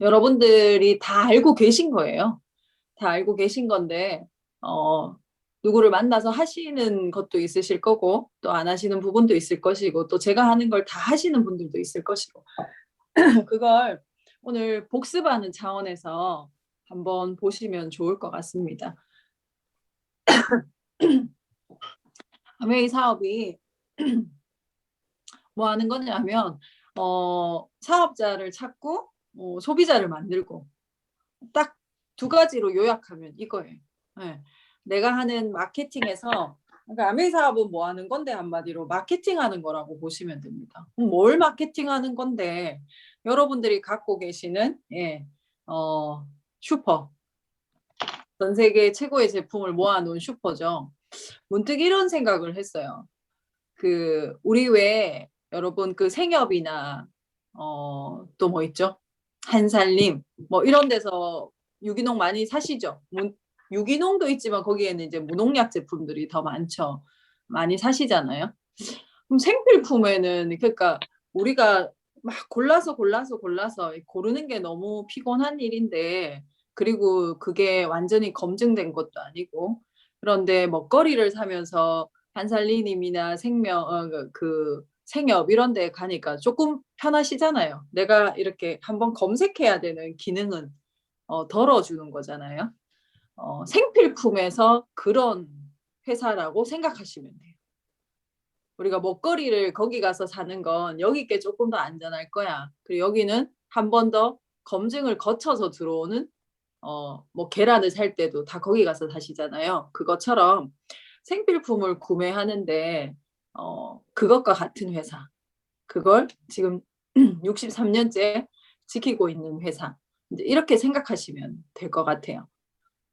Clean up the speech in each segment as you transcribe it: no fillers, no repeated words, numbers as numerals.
여러분들이 다 알고 계신 거예요. 다 알고 계신 건데, 누구를 만나서 하시는 것도 있으실 거고, 또 안 하시는 부분도 있을 것이고, 또 제가 하는 걸 다 하시는 분들도 있을 것이고, 그걸 오늘 복습하는 차원에서 한번 보시면 좋을 것 같습니다. 아메이 사업이 뭐 하는 거냐면, 사업자를 찾고, 소비자를 만들고, 딱 두 가지로 요약하면 이거예요. 네. 내가 하는 마케팅에서, 그러니까 아메이 사업은 뭐 하는 건데 한마디로 마케팅하는 거라고 보시면 됩니다. 뭘 마케팅하는 건데 여러분들이 갖고 계시는 슈퍼, 전 세계 최고의 제품을 모아놓은 슈퍼죠. 문득 이런 생각을 했어요. 그 우리 왜 여러분 그 생협이나 또 뭐 있죠? 한살림 뭐 이런 데서 유기농 많이 사시죠? 유기농도 있지만 거기에는 이제 무농약 제품들이 더 많죠. 많이 사시잖아요. 그럼 생필품에는 그러니까 우리가 막 골라서 고르는 게 너무 피곤한 일인데 그리고 그게 완전히 검증된 것도 아니고 그런데 먹거리를 사면서 한살리님이나 그 생협 이런 데 가니까 조금 편하시잖아요. 내가 이렇게 한번 검색해야 되는 기능은 덜어주는 거잖아요. 생필품에서 그런 회사라고 생각하시면 돼요. 우리가 먹거리를 거기 가서 사는 건 여기 게 조금 더 안전할 거야. 그리고 여기는 한 번 더 검증을 거쳐서 들어오는 뭐 계란을 살 때도 다 거기 가서 사시잖아요. 그것처럼 생필품을 구매하는데 그것과 같은 회사. 그걸 지금 63년째 지키고 있는 회사. 이제 이렇게 생각하시면 될 것 같아요.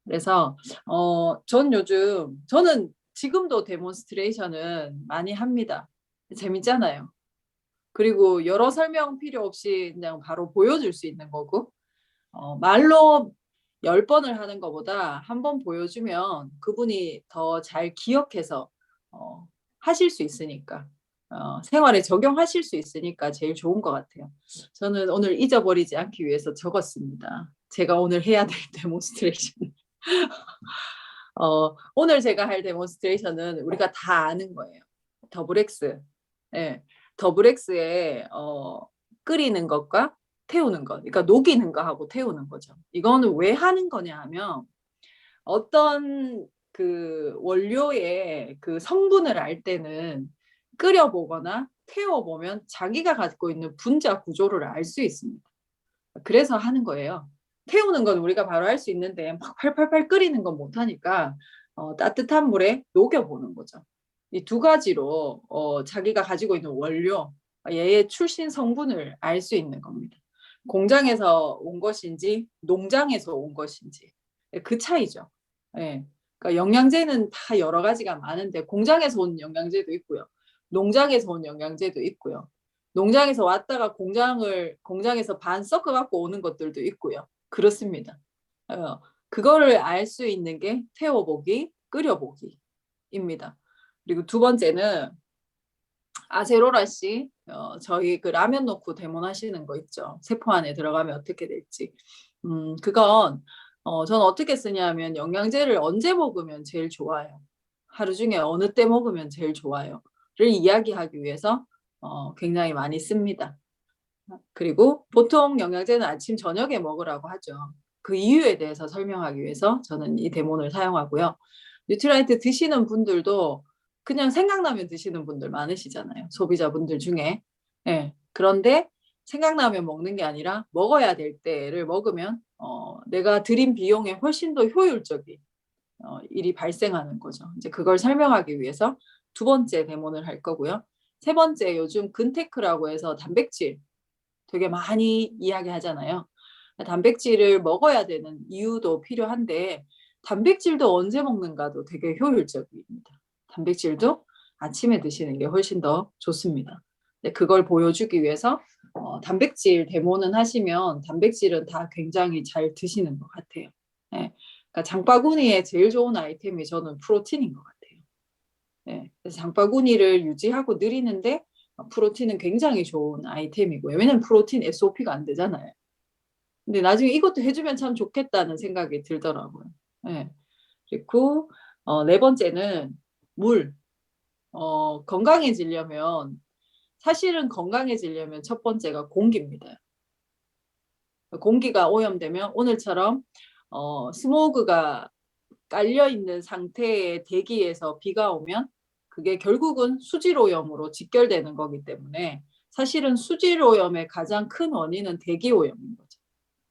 그래서 저는 지금도 데몬스트레이션은 많이 합니다. 재밌잖아요. 그리고 여러 설명 필요 없이 그냥 바로 보여줄 수 있는 거고 말로 10번을 하는 것보다 한 번 보여주면 그분이 더 잘 기억해서 하실 수 있으니까 생활에 적용하실 수 있으니까 제일 좋은 것 같아요. 저는 오늘 잊어버리지 않기 위해서 적었습니다. 제가 오늘 해야 될 데몬스트레이션. 오늘 제가 할 데몬스트레이션은 우리가 다 아는 거예요. 더블엑스. 예. 더블엑스에 끓이는 것과 태우는 것. 그러니까 녹이는 거하고 태우는 거죠. 이거는 왜 하는 거냐 하면 어떤 그 원료의 그 성분을 알 때는 끓여보거나 태워보면 자기가 갖고 있는 분자 구조를 알 수 있습니다. 그래서 하는 거예요. 태우는 건 우리가 바로 할 수 있는데 막 팔팔팔 끓이는 건 못하니까 따뜻한 물에 녹여보는 거죠. 이 두 가지로 자기가 가지고 있는 원료, 얘의 출신 성분을 알 수 있는 겁니다. 공장에서 온 것인지 농장에서 온 것인지 그 차이죠. 예. 그러니까 영양제는 다 여러 가지가 많은데 공장에서 온 영양제도 있고요. 농장에서 온 영양제도 있고요. 농장에서 왔다가 공장에서 반 섞어 갖고 오는 것들도 있고요. 그렇습니다. 그거를 알 수 있는 게 태워보기, 끓여보기입니다. 그리고 두 번째는 아세로라 씨, 저희 그 라면 넣고 데몬하시는 거 있죠. 세포 안에 들어가면 어떻게 될지. 그건 저는 어떻게 쓰냐면 영양제를 언제 먹으면 제일 좋아요. 하루 중에 어느 때 먹으면 제일 좋아요.를 이야기하기 위해서 굉장히 많이 씁니다. 그리고 보통 영양제는 아침 저녁에 먹으라고 하죠. 그 이유에 대해서 설명하기 위해서 저는 이 데몬을 사용하고요. 뉴트라이트 드시는 분들도 그냥 생각나면 드시는 분들 많으시잖아요. 소비자분들 중에. 예. 그런데 생각나면 먹는 게 아니라 먹어야 될 때를 먹으면 내가 들인 비용에 훨씬 더 효율적인 일이 발생하는 거죠. 이제 그걸 설명하기 위해서 두 번째 데몬을 할 거고요. 세 번째 요즘 근테크라고 해서 단백질 되게 많이 이야기하잖아요. 단백질을 먹어야 되는 이유도 필요한데 단백질도 언제 먹는가도 되게 효율적입니다. 단백질도 아침에 드시는 게 훨씬 더 좋습니다. 그걸 보여주기 위해서 단백질 데모는 하시면 단백질은 다 굉장히 잘 드시는 것 같아요. 네. 그러니까 장바구니에 제일 좋은 아이템이 저는 프로틴인 것 같아요. 네. 그래서 장바구니를 유지하고 느리는데 프로틴은 굉장히 좋은 아이템이고요. 왜냐면 프로틴 SOP가 안 되잖아요. 근데 나중에 이것도 해주면 참 좋겠다는 생각이 들더라고요. 네. 그리고 네 번째는 물. 건강해지려면 사실은 건강해지려면 첫 번째가 공기입니다. 공기가 오염되면 오늘처럼 스모그가 깔려있는 상태의 대기에서 비가 오면 그게 결국은 수질오염으로 직결되는 거기 때문에 사실은 수질오염의 가장 큰 원인은 대기오염인 거죠.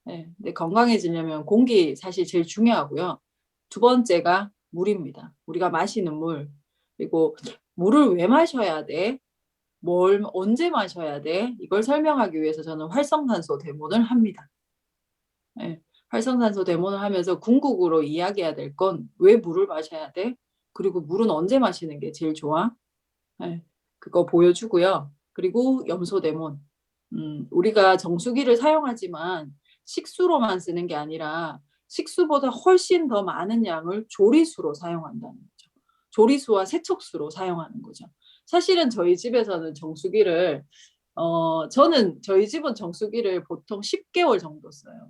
네, 근데 건강해지려면 공기 사실 제일 중요하고요. 두 번째가 물입니다. 우리가 마시는 물. 그리고 물을 왜 마셔야 돼? 뭘 언제 마셔야 돼? 이걸 설명하기 위해서 저는 활성산소 대본을 합니다. 네, 활성산소 대본을 하면서 궁극으로 이야기해야 될 건 왜 물을 마셔야 돼? 그리고 물은 언제 마시는 게 제일 좋아? 네, 그거 보여주고요. 그리고 염소 대본. 우리가 정수기를 사용하지만 식수로만 쓰는 게 아니라 식수보다 훨씬 더 많은 양을 조리수로 사용한다는 거죠. 조리수와 세척수로 사용하는 거죠. 사실은 저희 집에서는 정수기를 저는 저희 집은 정수기를 보통 10개월 정도 써요.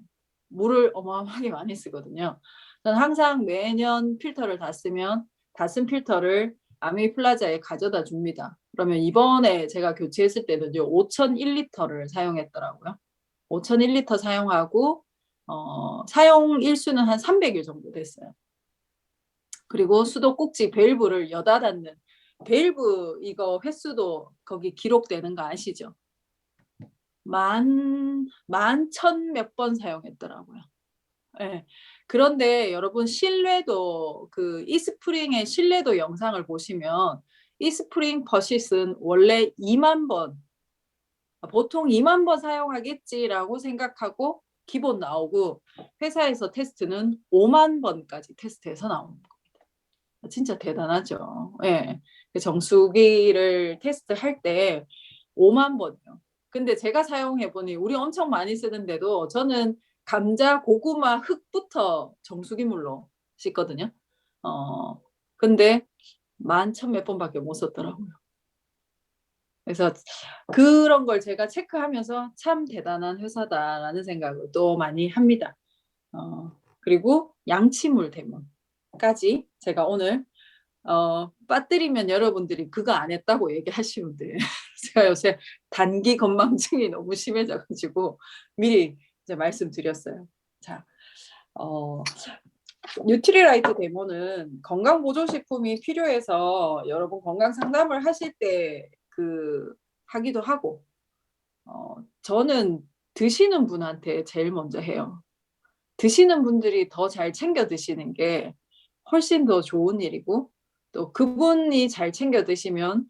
물을 어마어마하게 많이 쓰거든요. 저는 항상 매년 필터를 다 쓰면 다 쓴 필터를 아메이 플라자에 가져다 줍니다. 그러면 이번에 제가 교체했을 때는요, 5,001리터를 사용했더라고요. 5,001리터 사용하고 사용 일수는 한 300일 정도 됐어요. 그리고 수도꼭지 밸브를 여다 닫는 밸브 이거 횟수도 거기 기록되는 거 아시죠? 천 몇 번 사용했더라고요. 네. 그런데 여러분 실내도 그 이스프링의 실내도 영상을 보시면 이스프링 버싯은 원래 2만 번 보통 2만 번 사용하겠지라고 생각하고 기본 나오고 회사에서 테스트는 5만 번까지 테스트해서 나오는 겁니다. 진짜 대단하죠. 예. 네. 정수기를 테스트할 때 5만 번이요. 근데 제가 사용해 보니 우리 엄청 많이 쓰는데도 저는 감자, 고구마, 흙부터 정수기물로 씻거든요. 근데 11,000 몇 번밖에 못 썼더라고요. 그래서 그런 걸 제가 체크하면서 참 대단한 회사다라는 생각을 또 많이 합니다. 그리고 양치물 대문까지 제가 오늘 빠뜨리면 여러분들이 그거 안 했다고 얘기하시면 돼요. 제가 요새 단기 건망증이 너무 심해져가지고 미리 이제 말씀드렸어요. 자, 뉴트리라이트 데모는 건강보조식품이 필요해서 여러분 건강 상담을 하실 때 하기도 하고, 저는 드시는 분한테 제일 먼저 해요. 드시는 분들이 더 잘 챙겨 드시는 게 훨씬 더 좋은 일이고, 또 그분이 잘 챙겨 드시면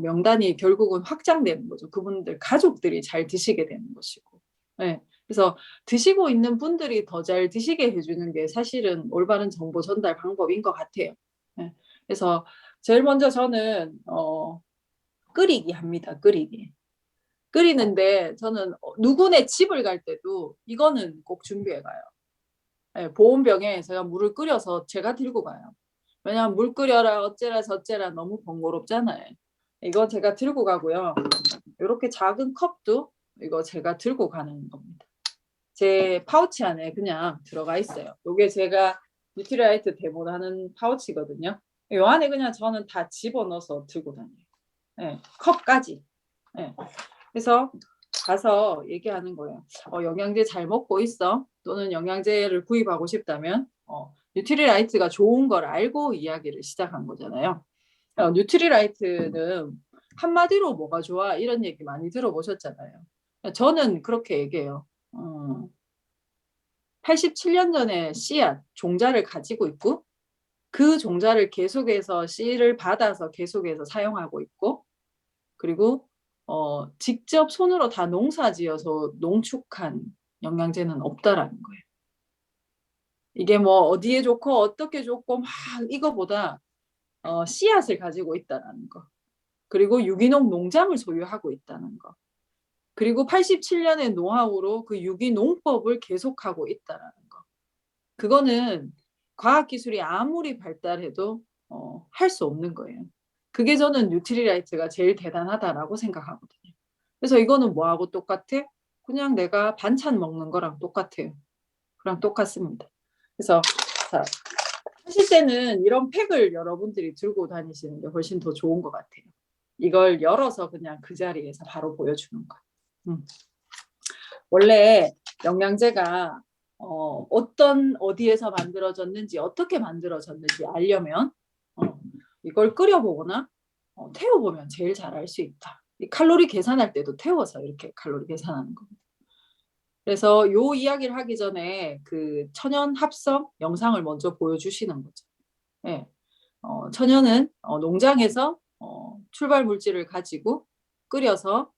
명단이 결국은 확장되는 거죠. 그분들 가족들이 잘 드시게 되는 것이고. 네. 그래서 드시고 있는 분들이 더 잘 드시게 해주는 게 사실은 올바른 정보 전달 방법인 것 같아요. 네. 그래서 제일 먼저 저는 끓이기 합니다. 끓이는데 저는 누구네 집을 갈 때도 이거는 꼭 준비해 가요. 네, 보온병에 제가 물을 끓여서 제가 들고 가요. 왜냐하면 물 끓여라 어째라 저째라 너무 번거롭잖아요. 이거 제가 들고 가고요. 이렇게 작은 컵도 이거 제가 들고 가는 겁니다. 제 파우치 안에 그냥 들어가 있어요. 이게 제가 뉴트리라이트 데모하는 파우치거든요. 이 안에 그냥 저는 다 집어넣어서 들고 다녀요. 네, 컵까지. 네. 그래서 가서 얘기하는 거예요. 영양제 잘 먹고 있어? 또는 영양제를 구입하고 싶다면 뉴트리라이트가 좋은 걸 알고 이야기를 시작한 거잖아요. 뉴트리라이트는 한마디로 뭐가 좋아? 이런 얘기 많이 들어보셨잖아요. 저는 그렇게 얘기해요. 87년 전에 씨앗, 종자를 가지고 있고 그 종자를 계속해서 씨를 받아서 계속해서 사용하고 있고 그리고 직접 손으로 다 농사지어서 농축한 영양제는 없다라는 거예요. 이게 뭐 어디에 좋고 어떻게 좋고 막 이거보다 씨앗을 가지고 있다라는 거. 그리고 유기농 농장을 소유하고 있다는 거. 그리고 87년의 노하우로 그 유기농법을 계속하고 있다라는 거. 그거는 과학기술이 아무리 발달해도 할 수 없는 거예요. 그게 저는 뉴트리라이트가 제일 대단하다라고 생각하거든요. 그래서 이거는 뭐하고 똑같아? 그냥 내가 반찬 먹는 거랑 똑같아요. 그랑 똑같습니다. 그래서 자, 하실 때는 이런 팩을 여러분들이 들고 다니시는 게 훨씬 더 좋은 것 같아요. 이걸 열어서 그냥 그 자리에서 바로 보여주는 거. 원래 영양제가 어떤 어디에서 만들어졌는지 어떻게 만들어졌는지 알려면 이걸 끓여보거나 태워보면 제일 잘 알 수 있다. 이 칼로리 계산할 때도 태워서 이렇게 칼로리 계산하는 겁니다. 그래서 요 이야기를 하기 전에 그 천연 합성 영상을 먼저 보여주시는 거죠. 예. 천연은 농장에서 출발 물질을 가지고 끓여서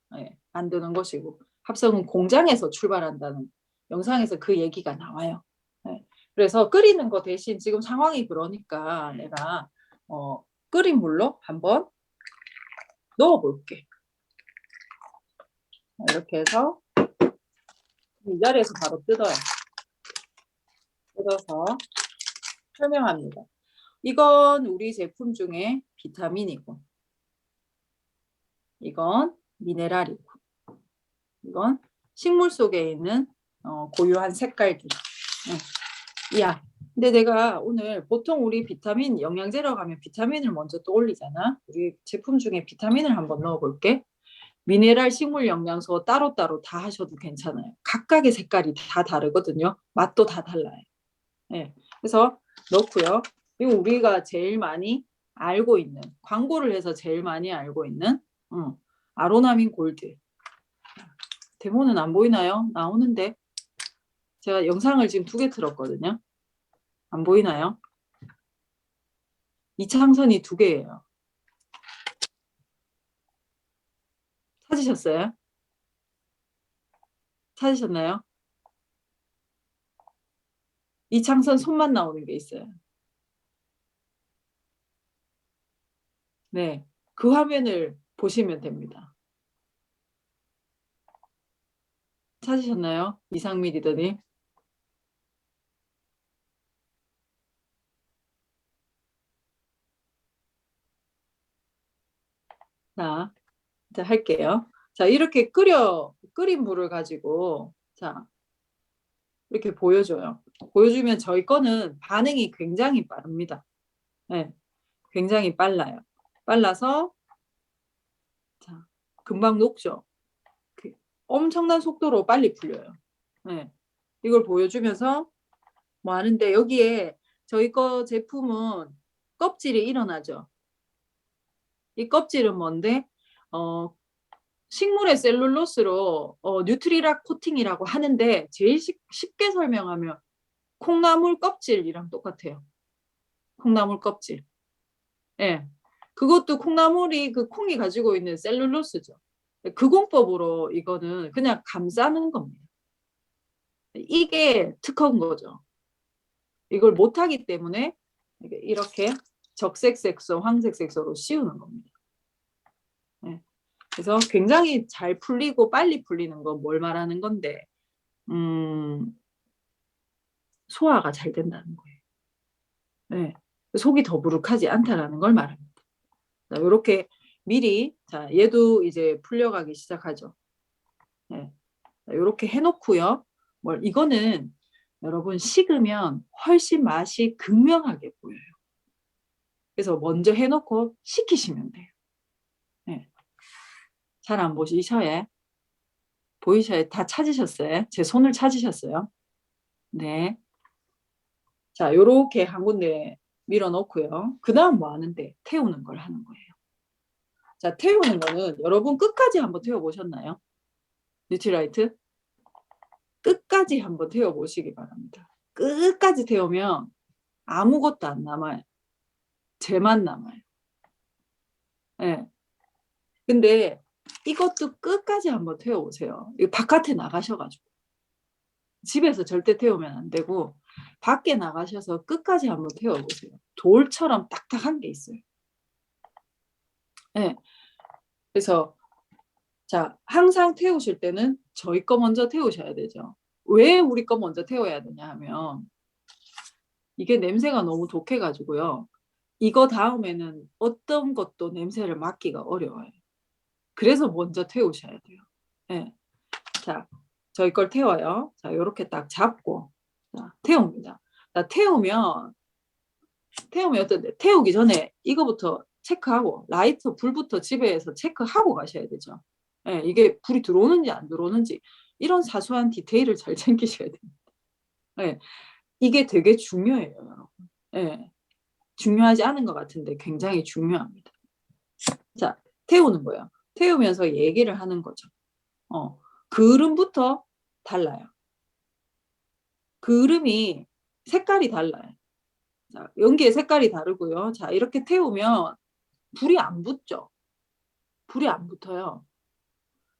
만드는 것이고, 합성은 공장에서 출발한다는 영상에서 그 얘기가 나와요. 예. 그래서 끓이는 거 대신 지금 상황이 그러니까 내가 끓인 물로 한번 넣어볼게. 이렇게 해서 이 자리에서 바로 뜯어요. 뜯어서 설명합니다. 이건 우리 제품 중에 비타민이고, 이건 미네랄이고, 이건 식물 속에 있는 고유한 색깔들. 야, 근데 내가 오늘 보통 우리 비타민 영양제라고 하면 비타민을 먼저 떠올리잖아. 우리 제품 중에 비타민을 한번 넣어볼게. 미네랄, 식물 영양소 따로따로 다 하셔도 괜찮아요. 각각의 색깔이 다 다르거든요. 맛도 다 달라요. 네. 그래서 넣고요. 그리고 우리가 제일 많이 알고 있는, 광고를 해서 제일 많이 알고 있는 아로나민 골드. 데모는 안 보이나요? 나오는데. 제가 영상을 지금 2개 틀었거든요. 안 보이나요? 이창선이 2개예요. 찾으셨어요? 찾으셨나요? 이창선 손만 나오는 게 있어요. 네, 그 화면을 보시면 됩니다. 찾으셨나요? 이상미 리더님. 자, 이제 할게요. 자, 이렇게 끓인 물을 가지고 자, 이렇게 보여줘요. 보여주면 저희 거는 반응이 굉장히 빠릅니다. 네, 굉장히 빨라요. 빨라서 자, 금방 녹죠. 엄청난 속도로 빨리 풀려요. 네, 이걸 보여주면서 뭐 하는데, 여기에 저희 거 제품은 껍질이 일어나죠. 이 껍질은 뭔데? 식물의 셀룰로스로 뉴트리락 코팅이라고 하는데, 제일 쉽게 설명하면 콩나물 껍질이랑 똑같아요. 콩나물 껍질. 예. 그것도 콩나물이 그 콩이 가지고 있는 셀룰로스죠. 그 공법으로 이거는 그냥 감싸는 겁니다. 이게 특허인 거죠. 이걸 못하기 때문에 이렇게 적색 색소, 황색 색소로 씌우는 겁니다. 네. 그래서 굉장히 잘 풀리고 빨리 풀리는 건 뭘 말하는 건데, 소화가 잘 된다는 거예요. 네. 속이 더부룩하지 않다라는 걸 말합니다. 자, 이렇게 미리, 자, 얘도 이제 풀려가기 시작하죠. 네. 이렇게 해놓고요. 이거는 여러분 식으면 훨씬 맛이 극명하게 보여요. 그래서 먼저 해놓고 식히시면 돼요. 네. 잘 안 보이셔요? 보이셔요? 다 찾으셨어요? 제 손을 찾으셨어요? 네. 자, 요렇게 한 군데 밀어놓고요. 그 다음 뭐 하는데? 태우는 걸 하는 거예요. 자, 태우는 거는 여러분 끝까지 한번 태워보셨나요? 뉴트라이트? 끝까지 한번 태워보시기 바랍니다. 끝까지 태우면 아무것도 안 남아요. 쟤만 남아요. 네. 근데 이것도 끝까지 한번 태워보세요. 이거 바깥에 나가셔가지고. 집에서 절대 태우면 안 되고 밖에 나가셔서 끝까지 한번 태워보세요. 돌처럼 딱딱한 게 있어요. 네. 그래서 자, 항상 태우실 때는 저희 거 먼저 태우셔야 되죠. 왜 우리 거 먼저 태워야 되냐 하면, 이게 냄새가 너무 독해가지고요. 이거 다음에는 어떤 것도 냄새를 맡기가 어려워요. 그래서 먼저 태우셔야 돼요. 네. 자, 저희 걸 태워요. 자, 이렇게 딱 잡고 자, 태웁니다. 자, 태우면 어떤데? 태우기 전에 이거부터 체크하고 라이터 불부터 집에서 체크하고 가셔야 되죠. 예, 이게 불이 들어오는지 안 들어오는지 이런 사소한 디테일을 잘 챙기셔야 됩니다. 예, 이게 되게 중요해요, 여러분. 예, 중요하지 않은 것 같은데 굉장히 중요합니다. 자, 태우는 거예요. 태우면서 얘기를 하는 거죠. 그름부터 달라요. 그름이 색깔이 달라요. 자, 연기의 색깔이 다르고요. 자, 이렇게 태우면 불이 안 붙죠. 불이 안 붙어요.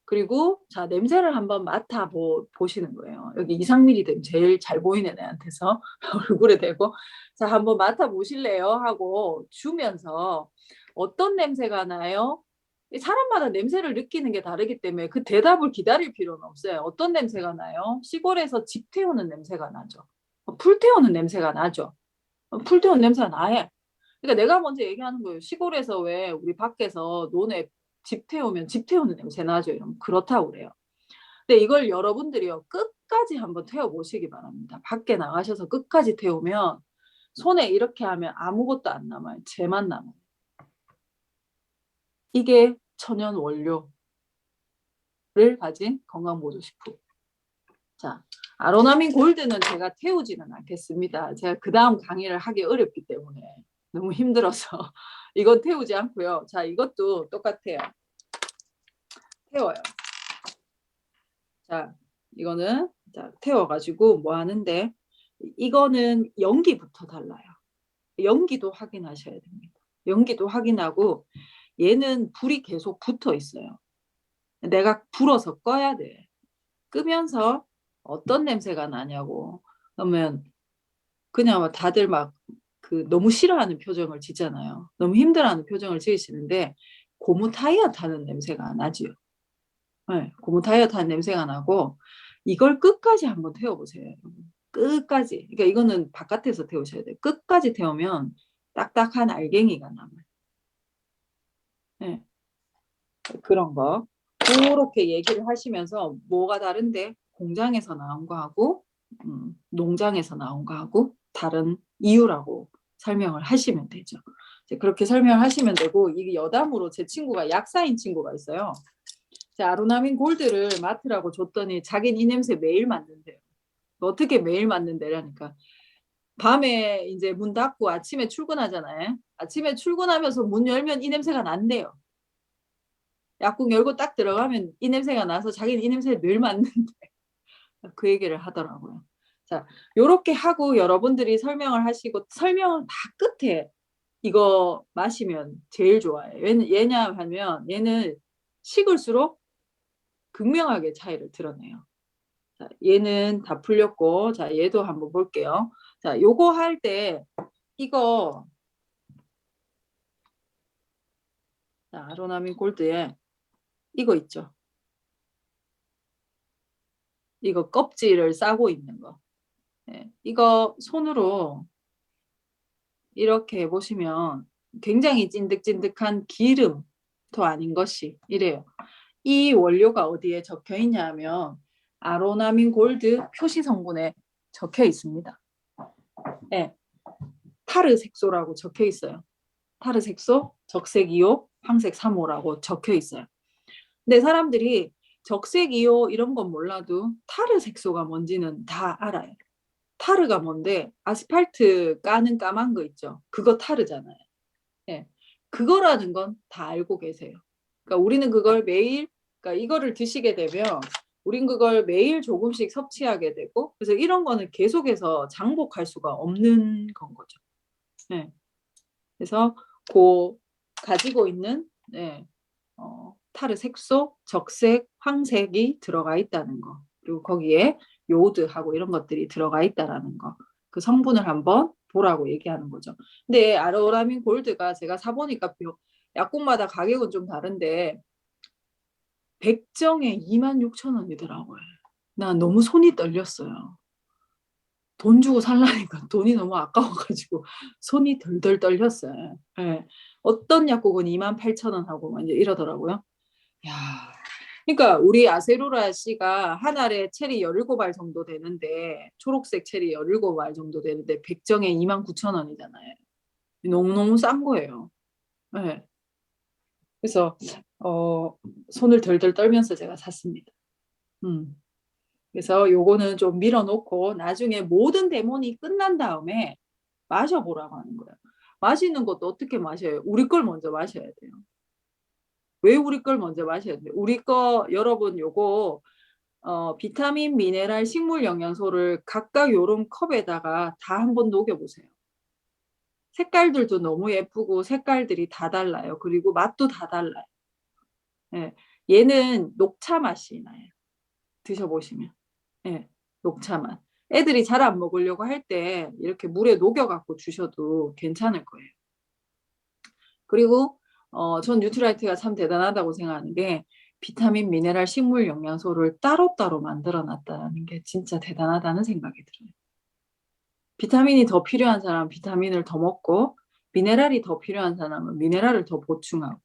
그리고 자, 냄새를 한번 맡아 보시는 거예요. 여기 이상민이 되면 제일 잘 보이는 애한테서 얼굴에 대고 자, 한번 맡아 보실래요? 하고 주면서 어떤 냄새가 나요? 사람마다 냄새를 느끼는 게 다르기 때문에 그 대답을 기다릴 필요는 없어요. 어떤 냄새가 나요? 시골에서 집 태우는 냄새가 나죠. 풀 태우는 냄새가 나죠. 풀 태우는 냄새가 나해. 그러니까 내가 먼저 얘기하는 거예요. 시골에서 왜 우리 밖에서 논에 집 태우면 집 태우는 냄새 나죠. 이러면 그렇다고 그래요. 근데 이걸 여러분들이요 끝까지 한번 태워보시기 바랍니다. 밖에 나가셔서 끝까지 태우면 손에 이렇게 하면 아무것도 안 남아요. 재만 남아요. 이게 천연 원료를 가진 건강보조식품. 자, 아로나민 골드는 제가 태우지는 않겠습니다. 제가 그 다음 강의를 하기 어렵기 때문에 너무 힘들어서 이건 태우지 않고요. 자, 이것도 똑같아요. 태워요. 자, 이거는 자, 태워가지고 뭐 하는데 이거는 연기부터 달라요. 연기도 확인하셔야 됩니다. 연기도 확인하고 얘는 불이 계속 붙어 있어요. 내가 불어서 꺼야 돼. 끄면서 어떤 냄새가 나냐고. 그러면 그냥 다들 막 그 너무 싫어하는 표정을 짓잖아요. 너무 힘들어하는 표정을 지으시는데 고무 타이어 타는 냄새가 나지요. 네, 고무 타이어 타는 냄새가 나고 이걸 끝까지 한번 태워보세요. 끝까지. 그러니까 이거는 바깥에서 태우셔야 돼요. 끝까지 태우면 딱딱한 알갱이가 남아요. 네, 그런 거. 그렇게 얘기를 하시면서 뭐가 다른데 공장에서 나온 거하고 농장에서 나온 거하고 다른 이유라고 설명을 하시면 되죠. 이제 그렇게 설명하시면 되고 이게 여담으로 제 친구가 약사인 친구가 있어요. 아로나민 골드를 맡으라고 줬더니 자기는 이 냄새 매일 맡는데요. 어떻게 매일 맡는데라니까 밤에 이제 문 닫고 아침에 출근하잖아요. 아침에 출근하면서 문 열면 이 냄새가 난대요. 약국 열고 딱 들어가면 이 냄새가 나서 자기는 이 냄새를 늘 맡는데 그 얘기를 하더라고요. 자, 요렇게 하고 여러분들이 설명을 하시고 설명을 다 끝에 이거 마시면 제일 좋아요. 왜냐하면 얘는 식을수록 극명하게 차이를 드러내요. 자, 얘는 다 풀렸고 자, 얘도 한번 볼게요. 자, 요거 할 때 이거 자, 아로나민 골드에 이거 있죠. 이거 껍질을 싸고 있는 거. 네, 이거 손으로 이렇게 해보시면 굉장히 찐득찐득한 기름도 아닌 것이 이래요. 이 원료가 어디에 적혀 있냐 하면 아로나민 골드 표시 성분에 적혀 있습니다. 네, 타르 색소라고 적혀 있어요. 타르 색소, 적색 2호, 황색 3호라고 적혀 있어요. 근데 사람들이 적색 2호 이런 건 몰라도 타르 색소가 뭔지는 다 알아요. 타르가 뭔데 아스팔트 까는 까만 거 있죠. 그거 타르잖아요. 예. 그거라는 건 다 알고 계세요. 그러니까 우리는 그걸 매일 그러니까 이거를 드시게 되면 우린 그걸 매일 조금씩 섭취하게 되고 그래서 이런 거는 계속해서 장복할 수가 없는 건 거죠. 예. 그래서 그 가지고 있는 타르 색소, 적색, 황색이 들어가 있다는 거. 그리고 거기에 요오드하고 이런 것들이 들어가 있다라는 거. 그 성분을 한번 보라고 얘기하는 거죠. 근데 아로라민 골드가 제가 사보니까 약국마다 가격은 좀 다른데 100정에 26,000원이더라고요. 나 너무 손이 떨렸어요. 돈 주고 살라니까 돈이 너무 아까워가지고 손이 덜덜 떨렸어요. 네. 어떤 약국은 28,000원 하고 이제 이러더라고요. 야, 그러니까 우리 아세로라 씨가 한 알에 체리 17알 정도 되는데 초록색 체리 17알 정도 되는데 백정에 29,000원이잖아요. 너무너무 싼 거예요. 네. 그래서 손을 덜덜 떨면서 제가 샀습니다. 그래서 요거는 좀 밀어놓고 나중에 모든 데몬이 끝난 다음에 마셔보라고 하는 거예요. 마시는 것도 어떻게 마셔요? 우리 걸 먼저 마셔야 돼요. 왜 우리 걸 먼저 마셔야 돼요? 우리 거 여러분 요거 비타민, 미네랄, 식물 영양소를 각각 요런 컵에다가 다 한번 녹여보세요. 색깔들도 너무 예쁘고 색깔들이 다 달라요. 그리고 맛도 다 달라요. 예. 얘는 녹차 맛이 나요. 드셔보시면. 예. 녹차 맛. 애들이 잘 안 먹으려고 할 때 이렇게 물에 녹여갖고 주셔도 괜찮을 거예요. 그리고 전 뉴트라이트가 참 대단하다고 생각하는 게 비타민, 미네랄, 식물 영양소를 따로따로 만들어 놨다는 게 진짜 대단하다는 생각이 들어요. 비타민이 더 필요한 사람은 비타민을 더 먹고 미네랄이 더 필요한 사람은 미네랄을 더 보충하고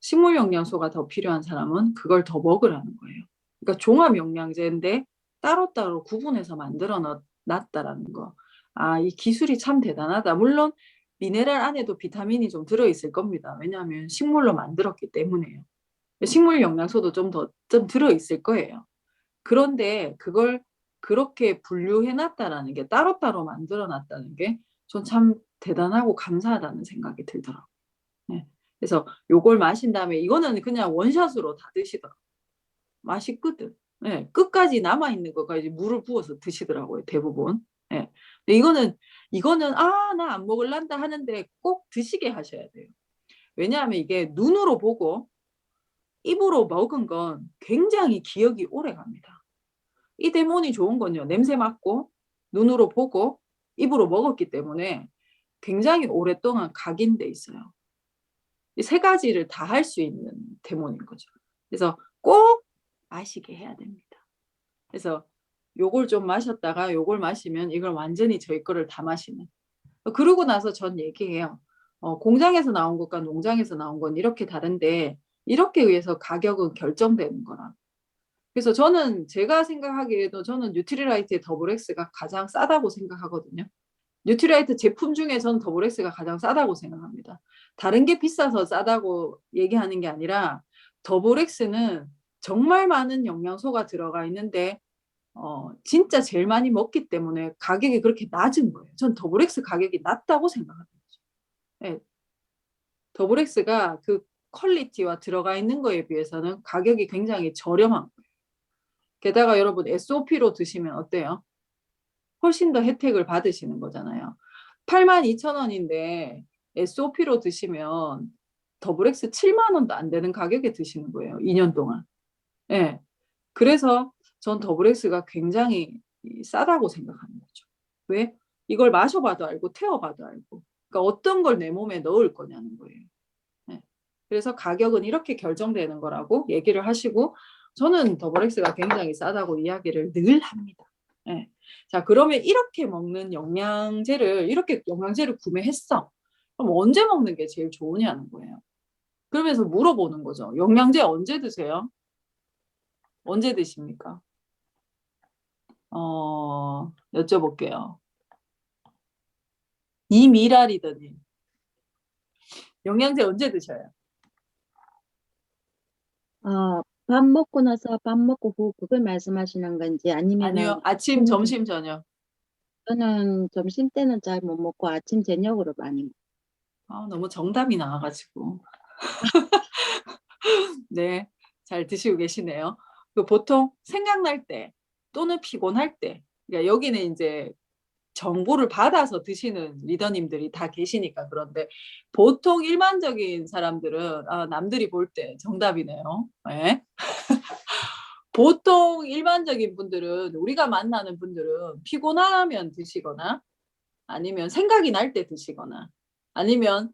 식물 영양소가 더 필요한 사람은 그걸 더 먹으라는 거예요. 그러니까 종합 영양제인데 따로따로 구분해서 만들어 놨다라는 거. 아, 이 기술이 참 대단하다. 물론 미네랄 안에도 비타민이 좀 들어있을 겁니다. 왜냐하면 식물로 만들었기 때문에요. 식물 영양소도 좀 들어있을 거예요. 그런데 그걸 그렇게 분류해놨다라는 게 따로따로 만들어놨다는 게 전 참 대단하고 감사하다는 생각이 들더라고요. 네. 그래서 요걸 마신 다음에 이거는 그냥 원샷으로 다 드시더라고요. 맛있거든. 네. 끝까지 남아있는 것까지 물을 부어서 드시더라고요. 대부분. 네. 근데 이거는 아, 나 안 먹을란다 하는데 꼭 드시게 하셔야 돼요. 왜냐하면 이게 눈으로 보고 입으로 먹은 건 굉장히 기억이 오래 갑니다. 이 데몬이 좋은 건요. 냄새 맡고 눈으로 보고 입으로 먹었기 때문에 굉장히 오랫동안 각인돼 있어요. 이 세 가지를 다 할 수 있는 데몬인 거죠. 그래서 꼭 마시게 해야 됩니다. 그래서 요걸 좀 마셨다가 요걸 마시면 이걸 완전히 저희 거를 다 마시는. 그러고 나서 전 얘기해요. 공장에서 나온 것과 농장에서 나온 건 이렇게 다른데 이렇게 의해서 가격은 결정되는 거라. 그래서 저는 제가 생각하기에도 저는 뉴트리라이트의 더블엑스가 가장 싸다고 생각하거든요. 뉴트리라이트 제품 중에 저는 더블엑스가 가장 싸다고 생각합니다. 다른 게 비싸서 싸다고 얘기하는 게 아니라 더블엑스는 정말 많은 영양소가 들어가 있는데 진짜 제일 많이 먹기 때문에 가격이 그렇게 낮은 거예요. 전 더블엑스 가격이 낮다고 생각합니다. 네. 더블엑스가 그 퀄리티와 들어가 있는 거에 비해서는 가격이 굉장히 저렴한 거예요. 게다가 여러분 SOP로 드시면 어때요? 훨씬 더 혜택을 받으시는 거잖아요. 82,000원인데 SOP로 드시면 더블엑스 7만 원도 안 되는 가격에 드시는 거예요. 2년 동안. 네. 그래서 전 더블엑스가 굉장히 싸다고 생각하는 거죠. 왜? 이걸 마셔봐도 알고 태워봐도 알고. 그러니까 어떤 걸 내 몸에 넣을 거냐는 거예요. 네. 그래서 가격은 이렇게 결정되는 거라고 얘기를 하시고 저는 더블엑스가 굉장히 싸다고 이야기를 늘 합니다. 네. 자, 그러면 이렇게 먹는 이렇게 영양제를 구매했어. 그럼 언제 먹는 게 제일 좋으냐는 거예요. 그러면서 물어보는 거죠. 영양제 언제 드세요? 언제 드십니까? 여쭤볼게요. 이미랄이더니 영양제 언제 드셔요? 밥 먹고 나서 밥 먹고 후 그걸 말씀하시는 건지 아니면은 아니요. 아침, 점심, 저녁. 저는 점심 때는 잘 못 먹고 아침 저녁으로 많이 먹어요. 너무 정답이 나와가지고. 네, 잘 드시고 계시네요. 보통 생각날 때 또는 피곤할 때, 그러니까 여기는 이제 정보를 받아서 드시는 리더님들이 다 계시니까 그런데 보통 일반적인 사람들은 남들이 볼 때 정답이네요. 네. 보통 일반적인 분들은 우리가 만나는 분들은 피곤하면 드시거나 아니면 생각이 날 때 드시거나 아니면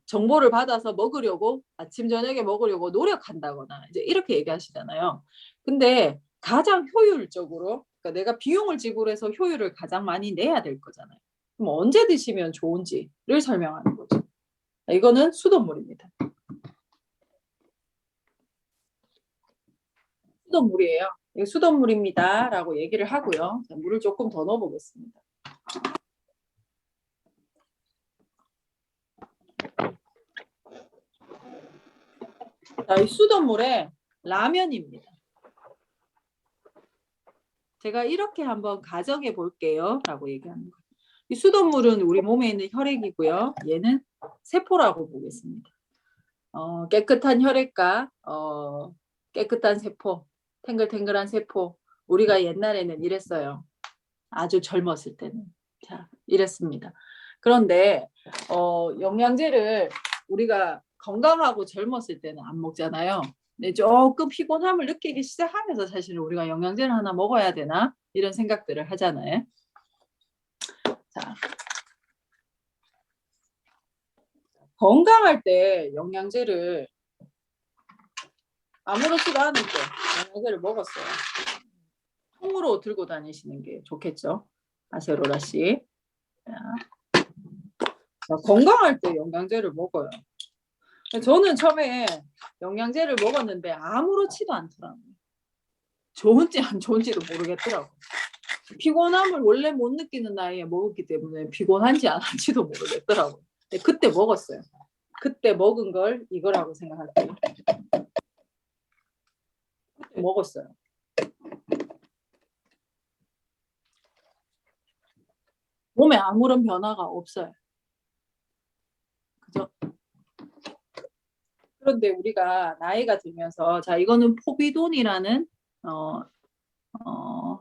정보를 받아서 먹으려고 아침 저녁에 먹으려고 노력한다거나 이제 이렇게 얘기하시잖아요. 근데 가장 효율적으로 그러니까 내가 비용을 지불해서 효율을 가장 많이 내야 될 거잖아요. 그럼 언제 드시면 좋은지를 설명하는 거죠. 이거는 수돗물입니다. 수돗물이에요. 이거 수돗물입니다. 라고 얘기를 하고요. 자, 물을 조금 더 넣어보겠습니다. 자, 이 수돗물에 라면입니다. 제가 이렇게 한번 가정해 볼게요. 라고 얘기하는 거예요. 이 수돗물은 우리 몸에 있는 혈액이고요. 얘는 세포라고 보겠습니다. 깨끗한 혈액과 깨끗한 세포, 탱글탱글한 세포. 우리가 옛날에는 이랬어요. 아주 젊었을 때는. 자, 이랬습니다. 그런데 영양제를 우리가 건강하고 젊었을 때는 안 먹잖아요. 근데 조금 피곤함을 느끼기 시작하면서 사실은 우리가 영양제를 하나 먹어야 되나 이런 생각들을 하잖아요. 자, 건강할 때 영양제를 아무렇지도 않을 때 영양제를 먹었어요. 통으로 들고 다니시는 게 좋겠죠. 아세로라 씨. 자, 건강할 때 영양제를 먹어요. 저는 처음에 영양제를 먹었는데 아무렇지도 않더라고요. 좋은지 안 좋은지도 모르겠더라고요. 피곤함을 원래 못 느끼는 나이에 먹었기 때문에 피곤한지 안 한지도 모르겠더라고요. 근데 그때 먹었어요. 그때 먹은 걸 이거라고 생각할게요. 그때 먹었어요. 몸에 아무런 변화가 없어요. 그죠? 그런데 우리가 나이가 들면서 자 이거는 포비돈이라는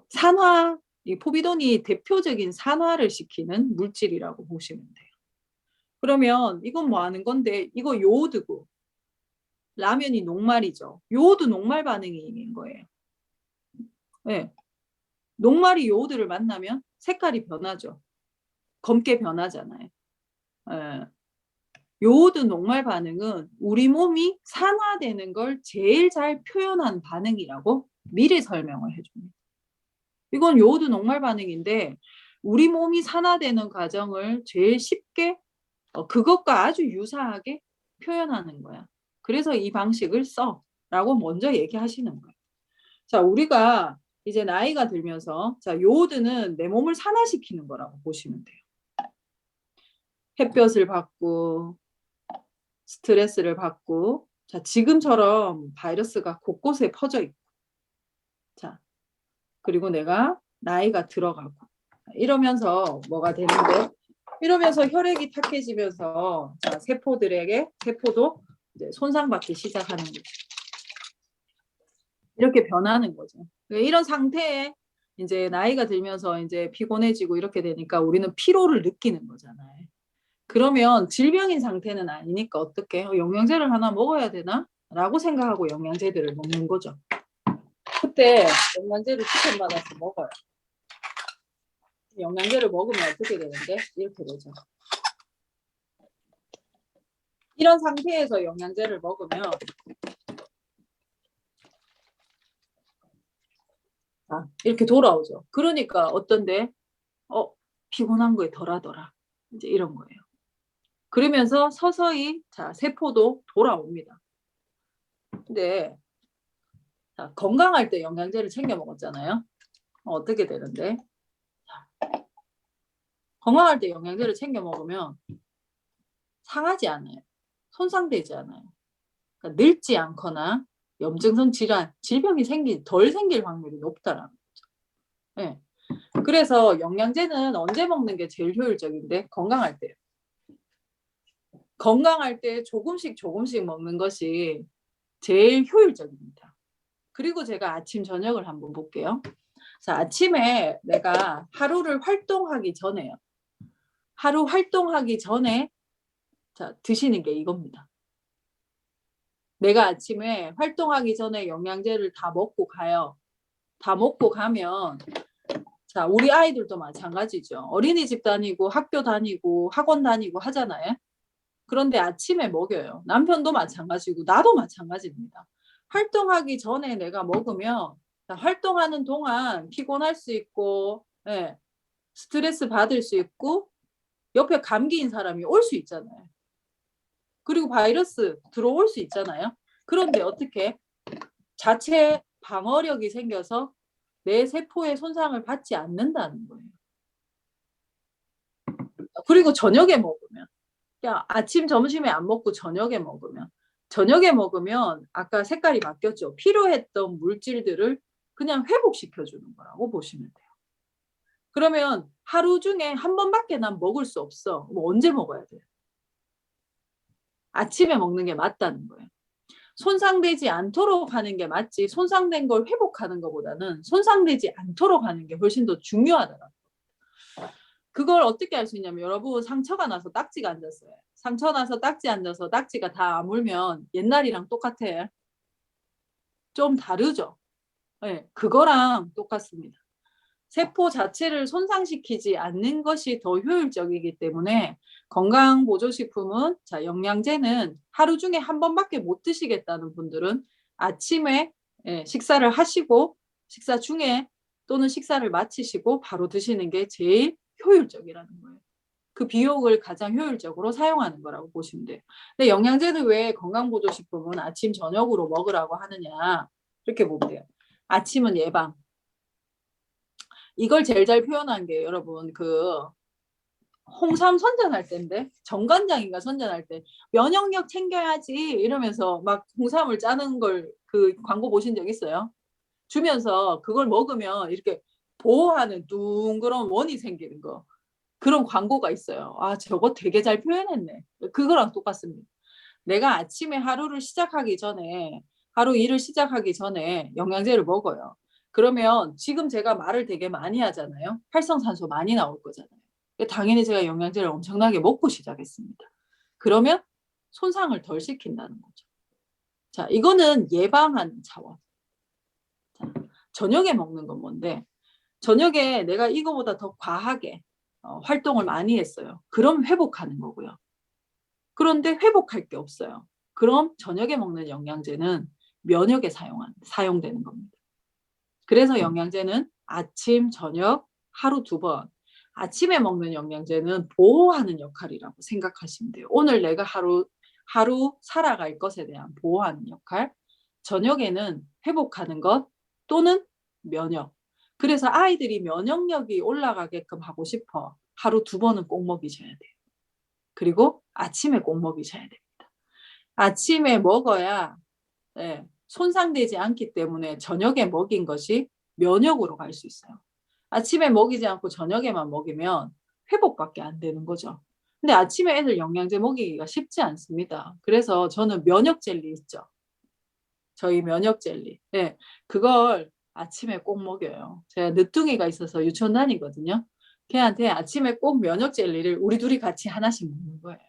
산화 이 포비돈이 대표적인 산화를 시키는 물질이라고 보시면 돼요. 그러면 이건 뭐 하는 건데 이거 요오드고 라면이 녹말이죠. 요오드 녹말 반응이 있는 거예요. 네. 녹말이 요오드를 만나면 색깔이 변하죠. 검게 변하잖아요. 네. 요오드 녹말 반응은 우리 몸이 산화되는 걸 제일 잘 표현한 반응이라고 미리 설명을 해줍니다. 이건 요오드 녹말 반응인데 우리 몸이 산화되는 과정을 제일 쉽게 그것과 아주 유사하게 표현하는 거야. 그래서 이 방식을 써 라고 먼저 얘기하시는 거예요. 자, 우리가 이제 나이가 들면서 자, 요오드는 내 몸을 산화시키는 거라고 보시면 돼요. 햇볕을 받고 스트레스를 받고 자, 지금처럼 바이러스가 곳곳에 퍼져 있고 자, 그리고 내가 나이가 들어가고 이러면서 뭐가 되는데 이러면서 혈액이 탁해지면서 자, 세포도 이제 손상받기 시작하는 거죠. 이렇게 변하는 거죠. 이런 상태에 이제 나이가 들면서 이제 피곤해지고 이렇게 되니까 우리는 피로를 느끼는 거잖아요. 그러면 질병인 상태는 아니니까 어떻게 영양제를 하나 먹어야 되나? 라고 생각하고 영양제들을 먹는 거죠. 그때 영양제를 추천받아서 먹어요. 영양제를 먹으면 어떻게 되는데? 이렇게 되죠. 이런 상태에서 영양제를 먹으면 이렇게 돌아오죠. 그러니까 어떤데? 피곤한 거에 덜하더라. 이제 이런 거예요. 그러면서 서서히 자 세포도 돌아옵니다. 근데 자, 건강할 때 영양제를 챙겨 먹었잖아요. 어떻게 되는데? 자, 건강할 때 영양제를 챙겨 먹으면 상하지 않아요. 손상되지 않아요. 그러니까 늙지 않거나 염증성 질환, 질병이 덜 생길 확률이 높다라는 거죠. 네. 그래서 영양제는 언제 먹는 게 제일 효율적인데? 건강할 때요. 건강할 때 조금씩 먹는 것이 제일 효율적입니다. 그리고 제가 아침 저녁을 한번 볼게요. 자, 아침에 내가 하루를 활동하기 전에요. 하루 활동하기 전에 자, 드시는 게 이겁니다. 내가 아침에 활동하기 전에 영양제를 다 먹고 가요. 다 먹고 가면 자, 우리 아이들도 마찬가지죠. 어린이집 다니고 학교 다니고 학원 다니고 하잖아요. 그런데 아침에 먹여요. 남편도 마찬가지고 나도 마찬가지입니다. 활동하기 전에 내가 먹으면 활동하는 동안 피곤할 수 있고 예, 스트레스 받을 수 있고 옆에 감기인 사람이 올 수 있잖아요. 그리고 바이러스 들어올 수 있잖아요. 그런데 어떻게 자체 방어력이 생겨서 내 세포의 손상을 받지 않는다는 거예요. 그리고 저녁에 먹으면, 그냥 아침 점심에 안 먹고 저녁에 먹으면 아까 색깔이 바뀌었죠. 필요했던 물질들을 그냥 회복시켜 주는 거라고 보시면 돼요. 그러면 하루 중에 한 번밖에 난 먹을 수 없어. 뭐 언제 먹어야 돼요? 아침에 먹는 게 맞다는 거예요. 손상되지 않도록 하는 게 맞지, 손상된 걸 회복하는 것보다는 손상되지 않도록 하는 게 훨씬 더 중요하더라고요. 그걸 어떻게 할 수 있냐면, 여러분 상처가 나서 딱지가 앉았어요. 상처 나서 딱지 앉아서 딱지가 다 아물면 옛날이랑 똑같아. 좀 다르죠. 네, 그거랑 똑같습니다. 세포 자체를 손상시키지 않는 것이 더 효율적이기 때문에 건강보조식품은, 자, 영양제는 하루 중에 한 번밖에 못 드시겠다는 분들은 아침에 식사를 하시고 식사 중에 또는 식사를 마치시고 바로 드시는 게 제일 효율적이라는 거예요. 그 비용을 가장 효율적으로 사용하는 거라고 보시면 돼요. 근데 영양제는 왜 건강보조식품은 아침 저녁으로 먹으라고 하느냐, 이렇게 보면 돼요. 아침은 예방. 이걸 제일 잘 표현한 게 여러분 그 홍삼 선전할 때인데, 정관장인가 선전할 때 면역력 챙겨야지 이러면서 막 홍삼을 짜는 걸 그 광고 보신 적 있어요? 주면서 그걸 먹으면 이렇게 보호하는 둥그런 원이 생기는 거, 그런 광고가 있어요. 아, 저거 되게 잘 표현했네. 그거랑 똑같습니다. 내가 아침에 하루 일을 시작하기 전에 영양제를 먹어요. 그러면 지금 제가 말을 되게 많이 하잖아요. 활성산소 많이 나올 거잖아요. 당연히 제가 영양제를 엄청나게 먹고 시작했습니다. 그러면 손상을 덜 시킨다는 거죠. 자, 이거는 예방하는 차원. 자, 저녁에 먹는 건 뭔데? 저녁에 내가 이거보다 더 과하게 활동을 많이 했어요. 그럼 회복하는 거고요. 그런데 회복할 게 없어요. 그럼 저녁에 먹는 영양제는 면역에 사용되는 겁니다. 그래서 영양제는 아침, 저녁 하루 2번. 아침에 먹는 영양제는 보호하는 역할이라고 생각하시면 돼요. 오늘 내가 하루 살아갈 것에 대한 보호하는 역할. 저녁에는 회복하는 것 또는 면역. 그래서 아이들이 면역력이 올라가게끔 하고 싶어. 하루 2번은 꼭 먹이셔야 돼요. 그리고 아침에 꼭 먹이셔야 됩니다. 아침에 먹어야 손상되지 않기 때문에 저녁에 먹인 것이 면역으로 갈 수 있어요. 아침에 먹이지 않고 저녁에만 먹이면 회복밖에 안 되는 거죠. 근데 아침에 애들 영양제 먹이기가 쉽지 않습니다. 그래서 저는 면역 젤리 있죠. 저희 면역 젤리. 네, 그걸 아침에 꼭 먹여요. 제가 늦둥이가 있어서 유치원 다니거든요. 걔한테 아침에 꼭 면역 젤리를 우리 둘이 같이 하나씩 먹는 거예요.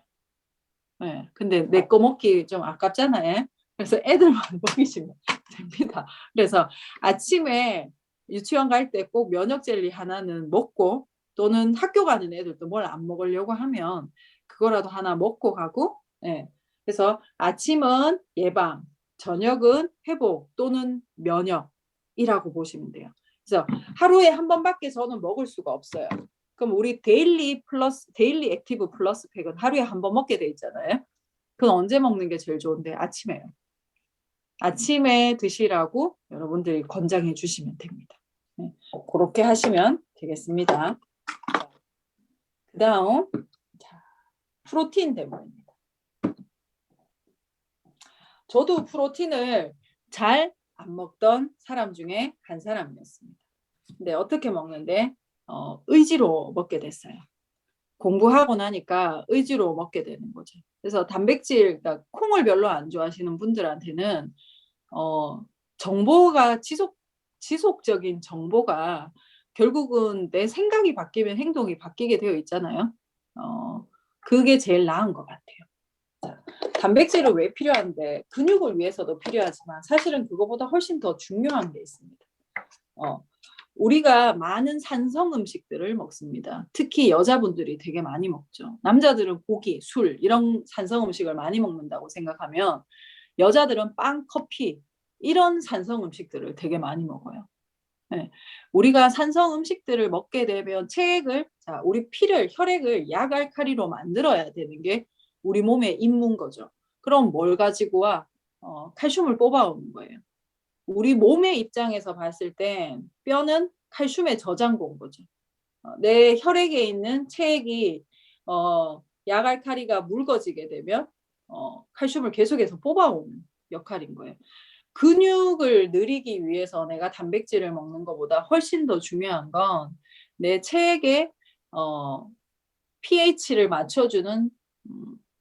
네, 근데 내 거 먹기 좀 아깝잖아요. 그래서 애들만 먹이시면 됩니다. 그래서 아침에 유치원 갈 때 꼭 면역 젤리 하나는 먹고, 또는 학교 가는 애들도 뭘 안 먹으려고 하면 그거라도 하나 먹고 가고, 그래서 아침은 예방, 저녁은 회복 또는 면역이라고 보시면 돼요. 그래서 하루에 한 번밖에 저는 먹을 수가 없어요. 그럼 우리 데일리 액티브 플러스 팩은 하루에 한 번 먹게 돼 있잖아요. 그건 언제 먹는 게 제일 좋은데? 아침에요. 아침에 드시라고 여러분들이 권장해 주시면 됩니다. 그렇게 하시면 되겠습니다. 그 다음 프로틴 대부분입니다. 저도 프로틴을 잘 안 먹던 사람 중에 한 사람이었습니다. 근데 어떻게 먹는데? 의지로 먹게 됐어요. 공부하고 나니까 의지로 먹게 되는 거죠. 그래서 단백질, 그러니까 콩을 별로 안 좋아하시는 분들한테는 정보가 지속적인 정보가 결국은 내 생각이 바뀌면 행동이 바뀌게 되어 있잖아요. 그게 제일 나은 것 같아요. 자, 단백질은 왜 필요한데? 근육을 위해서도 필요하지만 사실은 그거보다 훨씬 더 중요한 게 있습니다. 우리가 많은 산성 음식들을 먹습니다. 특히 여자분들이 되게 많이 먹죠. 남자들은 고기, 술 이런 산성 음식을 많이 먹는다고 생각하면 여자들은 빵, 커피 이런 산성 음식들을 되게 많이 먹어요. 우리가 산성 음식들을 먹게 되면 우리 혈액을 약알칼리로 만들어야 되는 게 우리 몸의 임무인 거죠. 그럼 뭘 가지고 와? 칼슘을 뽑아오는 거예요. 우리 몸의 입장에서 봤을 땐 뼈는 칼슘의 저장고인 거죠. 내 혈액에 있는 체액이 야갈카리가 묽어지게 되면 칼슘을 계속해서 뽑아오는 역할인 거예요. 근육을 늘리기 위해서 내가 단백질을 먹는 것보다 훨씬 더 중요한 건 내 체액에 pH를 맞춰주는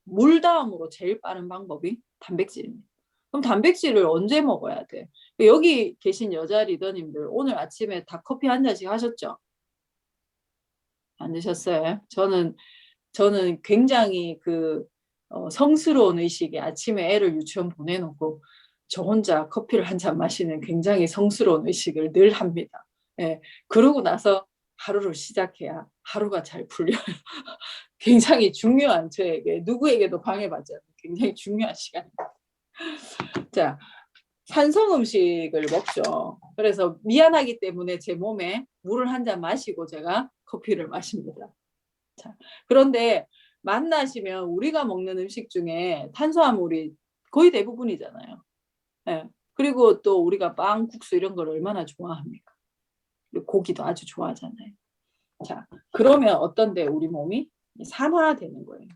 물 다음으로 제일 빠른 방법이 단백질입니다. 그럼 단백질을 언제 먹어야 돼? 여기 계신 여자 리더님들 오늘 아침에 다 커피 한 잔씩 하셨죠? 안 드셨어요? 저는 굉장히 성스러운 의식에 아침에 애를 유치원 보내놓고 저 혼자 커피를 한 잔 마시는 굉장히 성스러운 의식을 늘 합니다. 예, 그러고 나서 하루를 시작해야 하루가 잘 풀려요. 굉장히 중요한 저에게 누구에게도 방해받지 않는 굉장히 중요한 시간입니다. 자, 산성 음식을 먹죠. 그래서 미안하기 때문에 제 몸에 물을 한 잔 마시고 제가 커피를 마십니다. 자, 그런데 만나시면 우리가 먹는 음식 중에 탄수화물이 거의 대부분이잖아요. 예. 그리고 또 우리가 빵, 국수 이런 걸 얼마나 좋아합니까? 그리고 고기도 아주 좋아하잖아요. 자, 그러면 어떤데 우리 몸이 산화되는 거예요.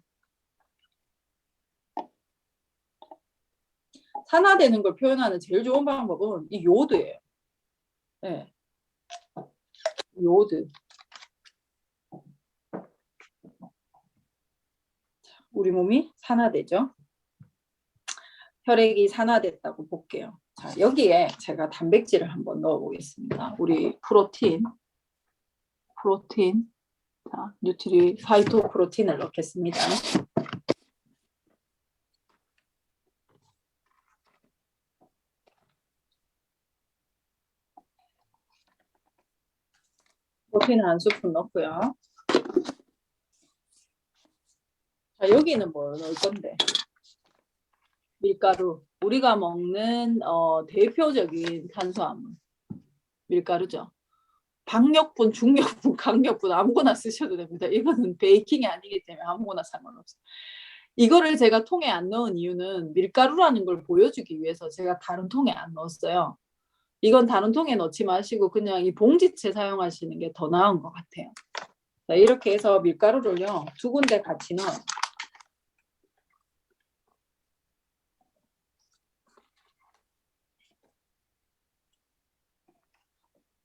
산화되는 걸 표현하는 제일 좋은 방법은 이 요오드예요. 네. 요오드. 우리 몸이 산화되죠. 혈액이 산화됐다고 볼게요. 자, 여기에 제가 단백질을 한번 넣어보겠습니다. 우리 프로틴. 자, 뉴트리 파이토 프로틴을 넣겠습니다. 프로틴 한 스푼 넣고요. 자, 여기는 뭐 넣을 건데? 밀가루. 우리가 먹는 대표적인 탄수화물. 밀가루죠. 박력분, 중력분, 강력분 아무거나 쓰셔도 됩니다. 이거는 베이킹이 아니기 때문에 아무거나 상관없어요. 이거를 제가 통에 안 넣은 이유는 밀가루라는 걸 보여주기 위해서 제가 다른 통에 안 넣었어요. 이건 다른 통에 넣지 마시고 그냥 이 봉지채 사용하시는 게 더 나은 것 같아요. 자, 이렇게 해서 밀가루를요, 2군데 같이 넣어요.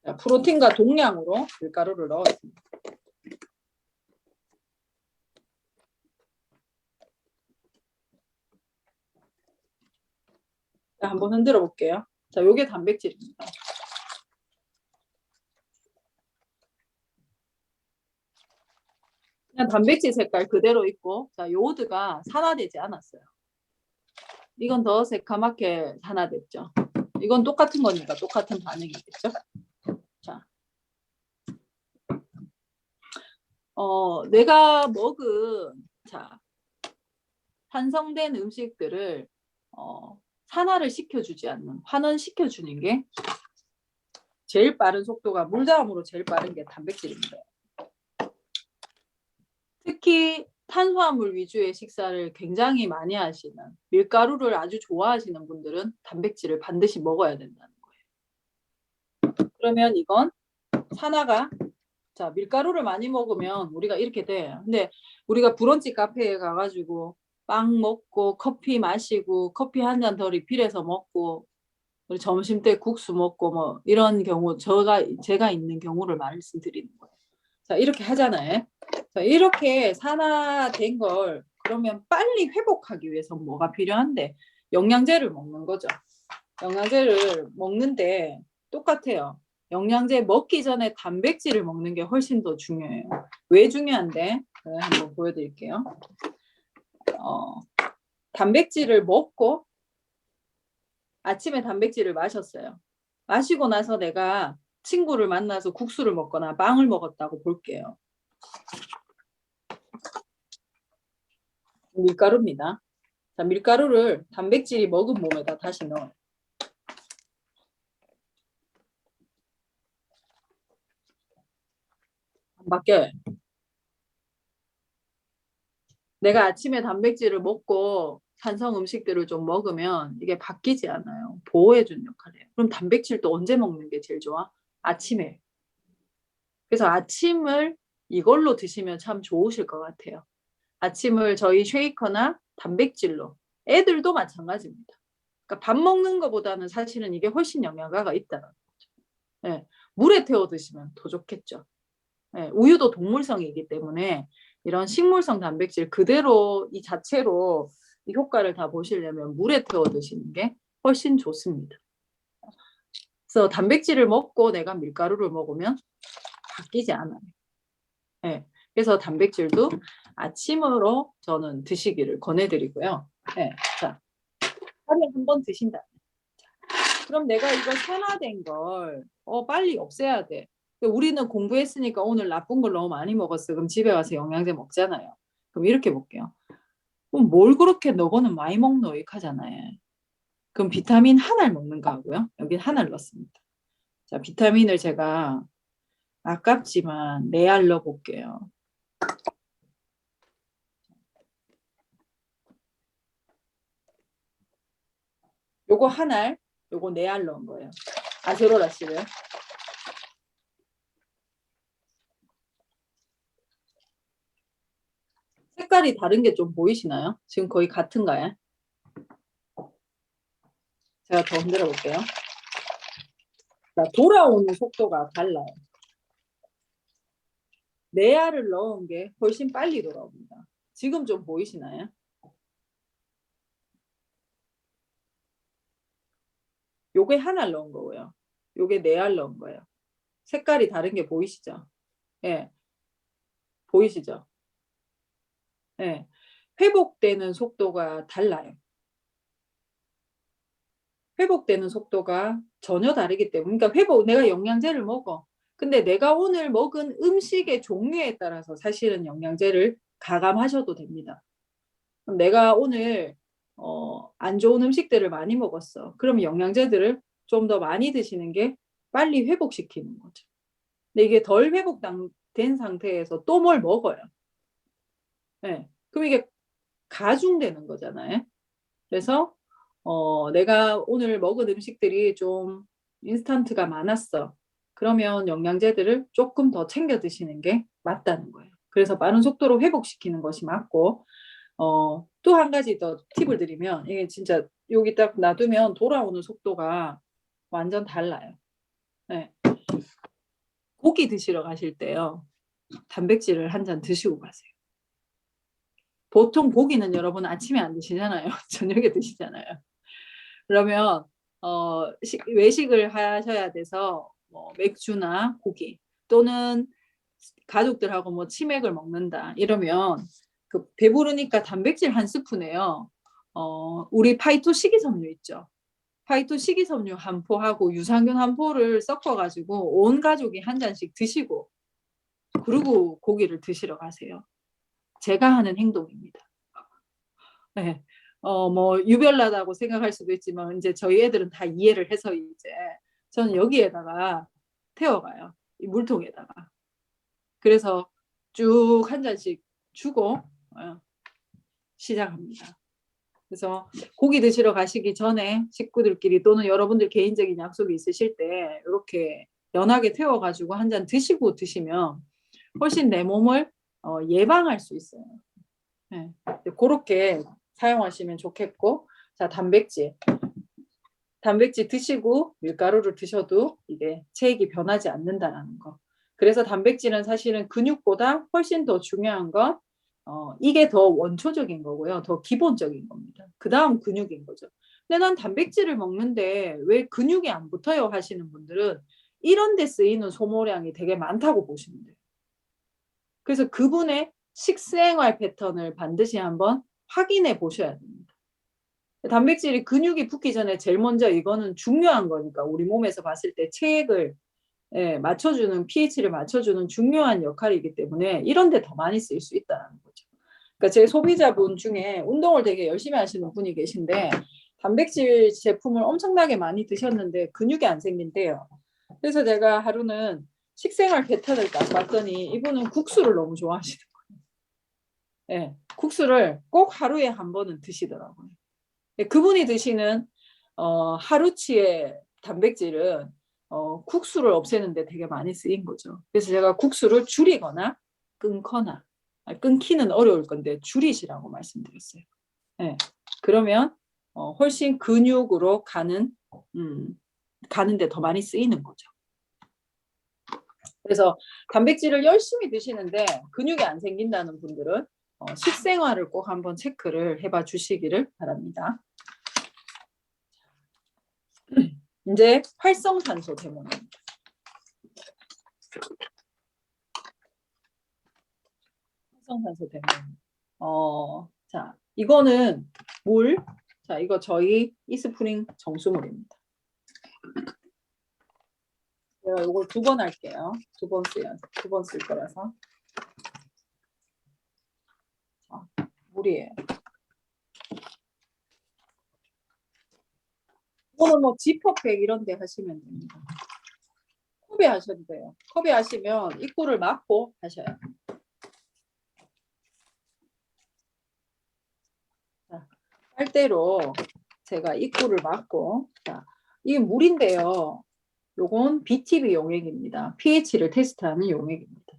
자, 프로틴과 동량으로 밀가루를 넣었습니다. 자, 한번 흔들어 볼게요. 자, 요게 단백질입니다. 그냥 단백질 색깔 그대로 있고, 자, 요오드가 산화되지 않았어요. 이건 더 새카맣게 산화됐죠. 이건 똑같은 거니까 똑같은 반응이겠죠. 자, 내가 먹은 환성된 음식들을 산화를 시켜주지 않는, 환원시켜주는 게 제일 빠른 속도가 물다음으로 제일 빠른 게 단백질입니다. 특히 탄수화물 위주의 식사를 굉장히 많이 하시는, 밀가루를 아주 좋아하시는 분들은 단백질을 반드시 먹어야 된다는 거예요. 그러면 이건 산화가, 자, 밀가루를 많이 먹으면 우리가 이렇게 돼. 근데 우리가 브런치 카페에 가가지고 빵 먹고 커피 마시고 커피 한 잔 더 리필해서 먹고 우리 점심 때 국수 먹고 뭐 이런 경우 제가 있는 경우를 말씀드리는 거예요. 자, 이렇게 하잖아요. 자, 이렇게 산화된 걸 그러면 빨리 회복하기 위해서 뭐가 필요한데 영양제를 먹는 거죠. 영양제를 먹는데 똑같아요. 영양제 먹기 전에 단백질을 먹는 게 훨씬 더 중요해요. 왜 중요한데? 한번 보여드릴게요. 단백질을 먹고 아침에 단백질을 마셨어요. 마시고 나서 내가 친구를 만나서 국수를 먹거나 빵을 먹었다고 볼게요. 밀가루입니다. 자, 밀가루를 단백질이 먹은 몸에다 다시 넣어요. 안 바뀌어요. 내가 아침에 단백질을 먹고 탄성 음식들을 좀 먹으면 이게 바뀌지 않아요. 보호해주는 역할을 해요. 그럼 단백질도 언제 먹는 게 제일 좋아? 아침에. 그래서 아침을 이걸로 드시면 참 좋으실 것 같아요. 아침을 저희 쉐이커나 단백질로. 애들도 마찬가지입니다. 그러니까 밥 먹는 것보다는 사실은 이게 훨씬 영양가가 있다는 거죠. 네, 물에 태워 드시면 더 좋겠죠. 네, 우유도 동물성이기 때문에 이런 식물성 단백질 그대로 이 자체로 이 효과를 다 보시려면 물에 태워 드시는 게 훨씬 좋습니다. 그래서 단백질을 먹고 내가 밀가루를 먹으면 바뀌지 않아요. 네, 그래서 단백질도 아침으로 저는 드시기를 권해드리고요. 네, 자, 하루에 한 번 드신다. 그럼 내가 이거 산화된 걸 빨리 없애야 돼. 우리는 공부했으니까 오늘 나쁜 걸 너무 많이 먹었어. 그럼 집에 가서 영양제 먹잖아요. 그럼 이렇게 볼게요. 그럼 뭘 그렇게 너거는 많이 먹노? 이렇게 하잖아요. 그럼 비타민 하나를 먹는가 하고요. 여기 하나를 넣습니다. 자, 비타민을 제가 아깝지만 4알 넣어볼게요. 요거 하나를, 요거 4알 넣은 거예요. 아세로라씨를. 색깔이 다른 게 좀 보이시나요? 지금 거의 같은가요? 제가 더 흔들어 볼게요. 자, 돌아오는 속도가 달라요. 4알을 넣은 게 훨씬 빨리 돌아옵니다. 지금 좀 보이시나요? 요게 하나를 넣은 거고요. 요게 4알 넣은 거예요. 색깔이 다른 게 보이시죠? 예. 보이시죠? 예. 회복되는 속도가 달라요. 회복되는 속도가 전혀 다르기 때문에, 그러니까 내가 영양제를 먹어. 근데 내가 오늘 먹은 음식의 종류에 따라서 사실은 영양제를 가감하셔도 됩니다. 그럼 내가 오늘 안 좋은 음식들을 많이 먹었어. 그럼 영양제들을 좀 더 많이 드시는 게 빨리 회복시키는 거죠. 근데 이게 덜 회복된 상태에서 또 뭘 먹어요. 네. 그럼 이게 가중되는 거잖아요. 그래서 내가 오늘 먹은 음식들이 좀 인스턴트가 많았어. 그러면 영양제들을 조금 더 챙겨 드시는 게 맞다는 거예요. 그래서 빠른 속도로 회복시키는 것이 맞고, 또 한 가지 더 팁을 드리면, 이게 진짜 여기 딱 놔두면 돌아오는 속도가 완전 달라요. 네. 고기 드시러 가실 때요, 단백질을 한 잔 드시고 가세요. 보통 고기는 여러분 아침에 안 드시잖아요. 저녁에 드시잖아요. 그러면 외식을 하셔야 돼서 뭐 맥주나 고기 또는 가족들하고 뭐 치맥을 먹는다 이러면 그 배부르니까 단백질 한 스푼에요. 우리 파이토 식이섬유 있죠. 파이토 식이섬유 한 포하고 유산균 한 포를 섞어가지고 온 가족이 한 잔씩 드시고 그리고 고기를 드시러 가세요. 제가 하는 행동입니다. 네. 뭐 유별나다고 생각할 수도 있지만 이제 저희 애들은 다 이해를 해서 이제 저는 여기에다가 태워가요. 이 물통에다가. 그래서 쭉 한 잔씩 주고 시작합니다. 그래서 고기 드시러 가시기 전에 식구들끼리 또는 여러분들 개인적인 약속이 있으실 때 이렇게 연하게 태워가지고 한 잔 드시고 드시면 훨씬 내 몸을 예방할 수 있어요. 네. 그렇게 사용하시면 좋겠고, 자, 단백질 드시고 밀가루를 드셔도 이게 체액이 변하지 않는다라는 거. 그래서 단백질은 사실은 근육보다 훨씬 더 중요한 건 이게 더 원초적인 거고요. 더 기본적인 겁니다. 그 다음 근육인 거죠. 근데 난 단백질을 먹는데 왜 근육이 안 붙어요 하시는 분들은 이런 데 쓰이는 소모량이 되게 많다고 보시면 돼요. 그래서 그분의 식생활 패턴을 반드시 한번 확인해 보셔야 됩니다. 단백질이 근육이 붙기 전에 제일 먼저 이거는 중요한 거니까 우리 몸에서 봤을 때 체액을 맞춰주는 pH를 맞춰주는 중요한 역할이기 때문에 이런 데 더 많이 쓰일 수 있다는 거죠. 그러니까 제 소비자분 중에 운동을 되게 열심히 하시는 분이 계신데 단백질 제품을 엄청나게 많이 드셨는데 근육이 안 생긴대요. 그래서 제가 하루는 식생활 패턴을 딱 봤더니 이분은 국수를 너무 좋아하시는 거예요. 예, 국수를 꼭 하루에 한 번은 드시더라고요. 예, 그분이 드시는 하루치의 단백질은 국수를 없애는데 되게 많이 쓰인 거죠. 그래서 제가 국수를 줄이거나 끊거나 끊기는 어려울 건데 줄이시라고 말씀드렸어요. 예, 그러면 훨씬 근육으로 가는데 더 많이 쓰이는 거죠. 그래서 단백질을 열심히 드시는데 근육이 안 생긴다는 분들은 식생활을 꼭 한번 체크를 해봐 주시기를 바랍니다. 이제 활성산소 대모입니다. 활성산소 대모. 자, 이거는 물. 자, 이거 저희 이스프링 정수물입니다. 제가 이걸 2번 할게요. 2번 써요. 2번 쓸 거라서. 자, 물이에요. 이거는 뭐 지퍼백 이런 데 하시면 됩니다. 컵에 하셔도 돼요. 컵에 하시면 입구를 막고 하셔요. 자, 빨대로 제가 입구를 막고, 자, 이게 물인데요. 요건 BTB 용액입니다. pH를 테스트하는 용액입니다.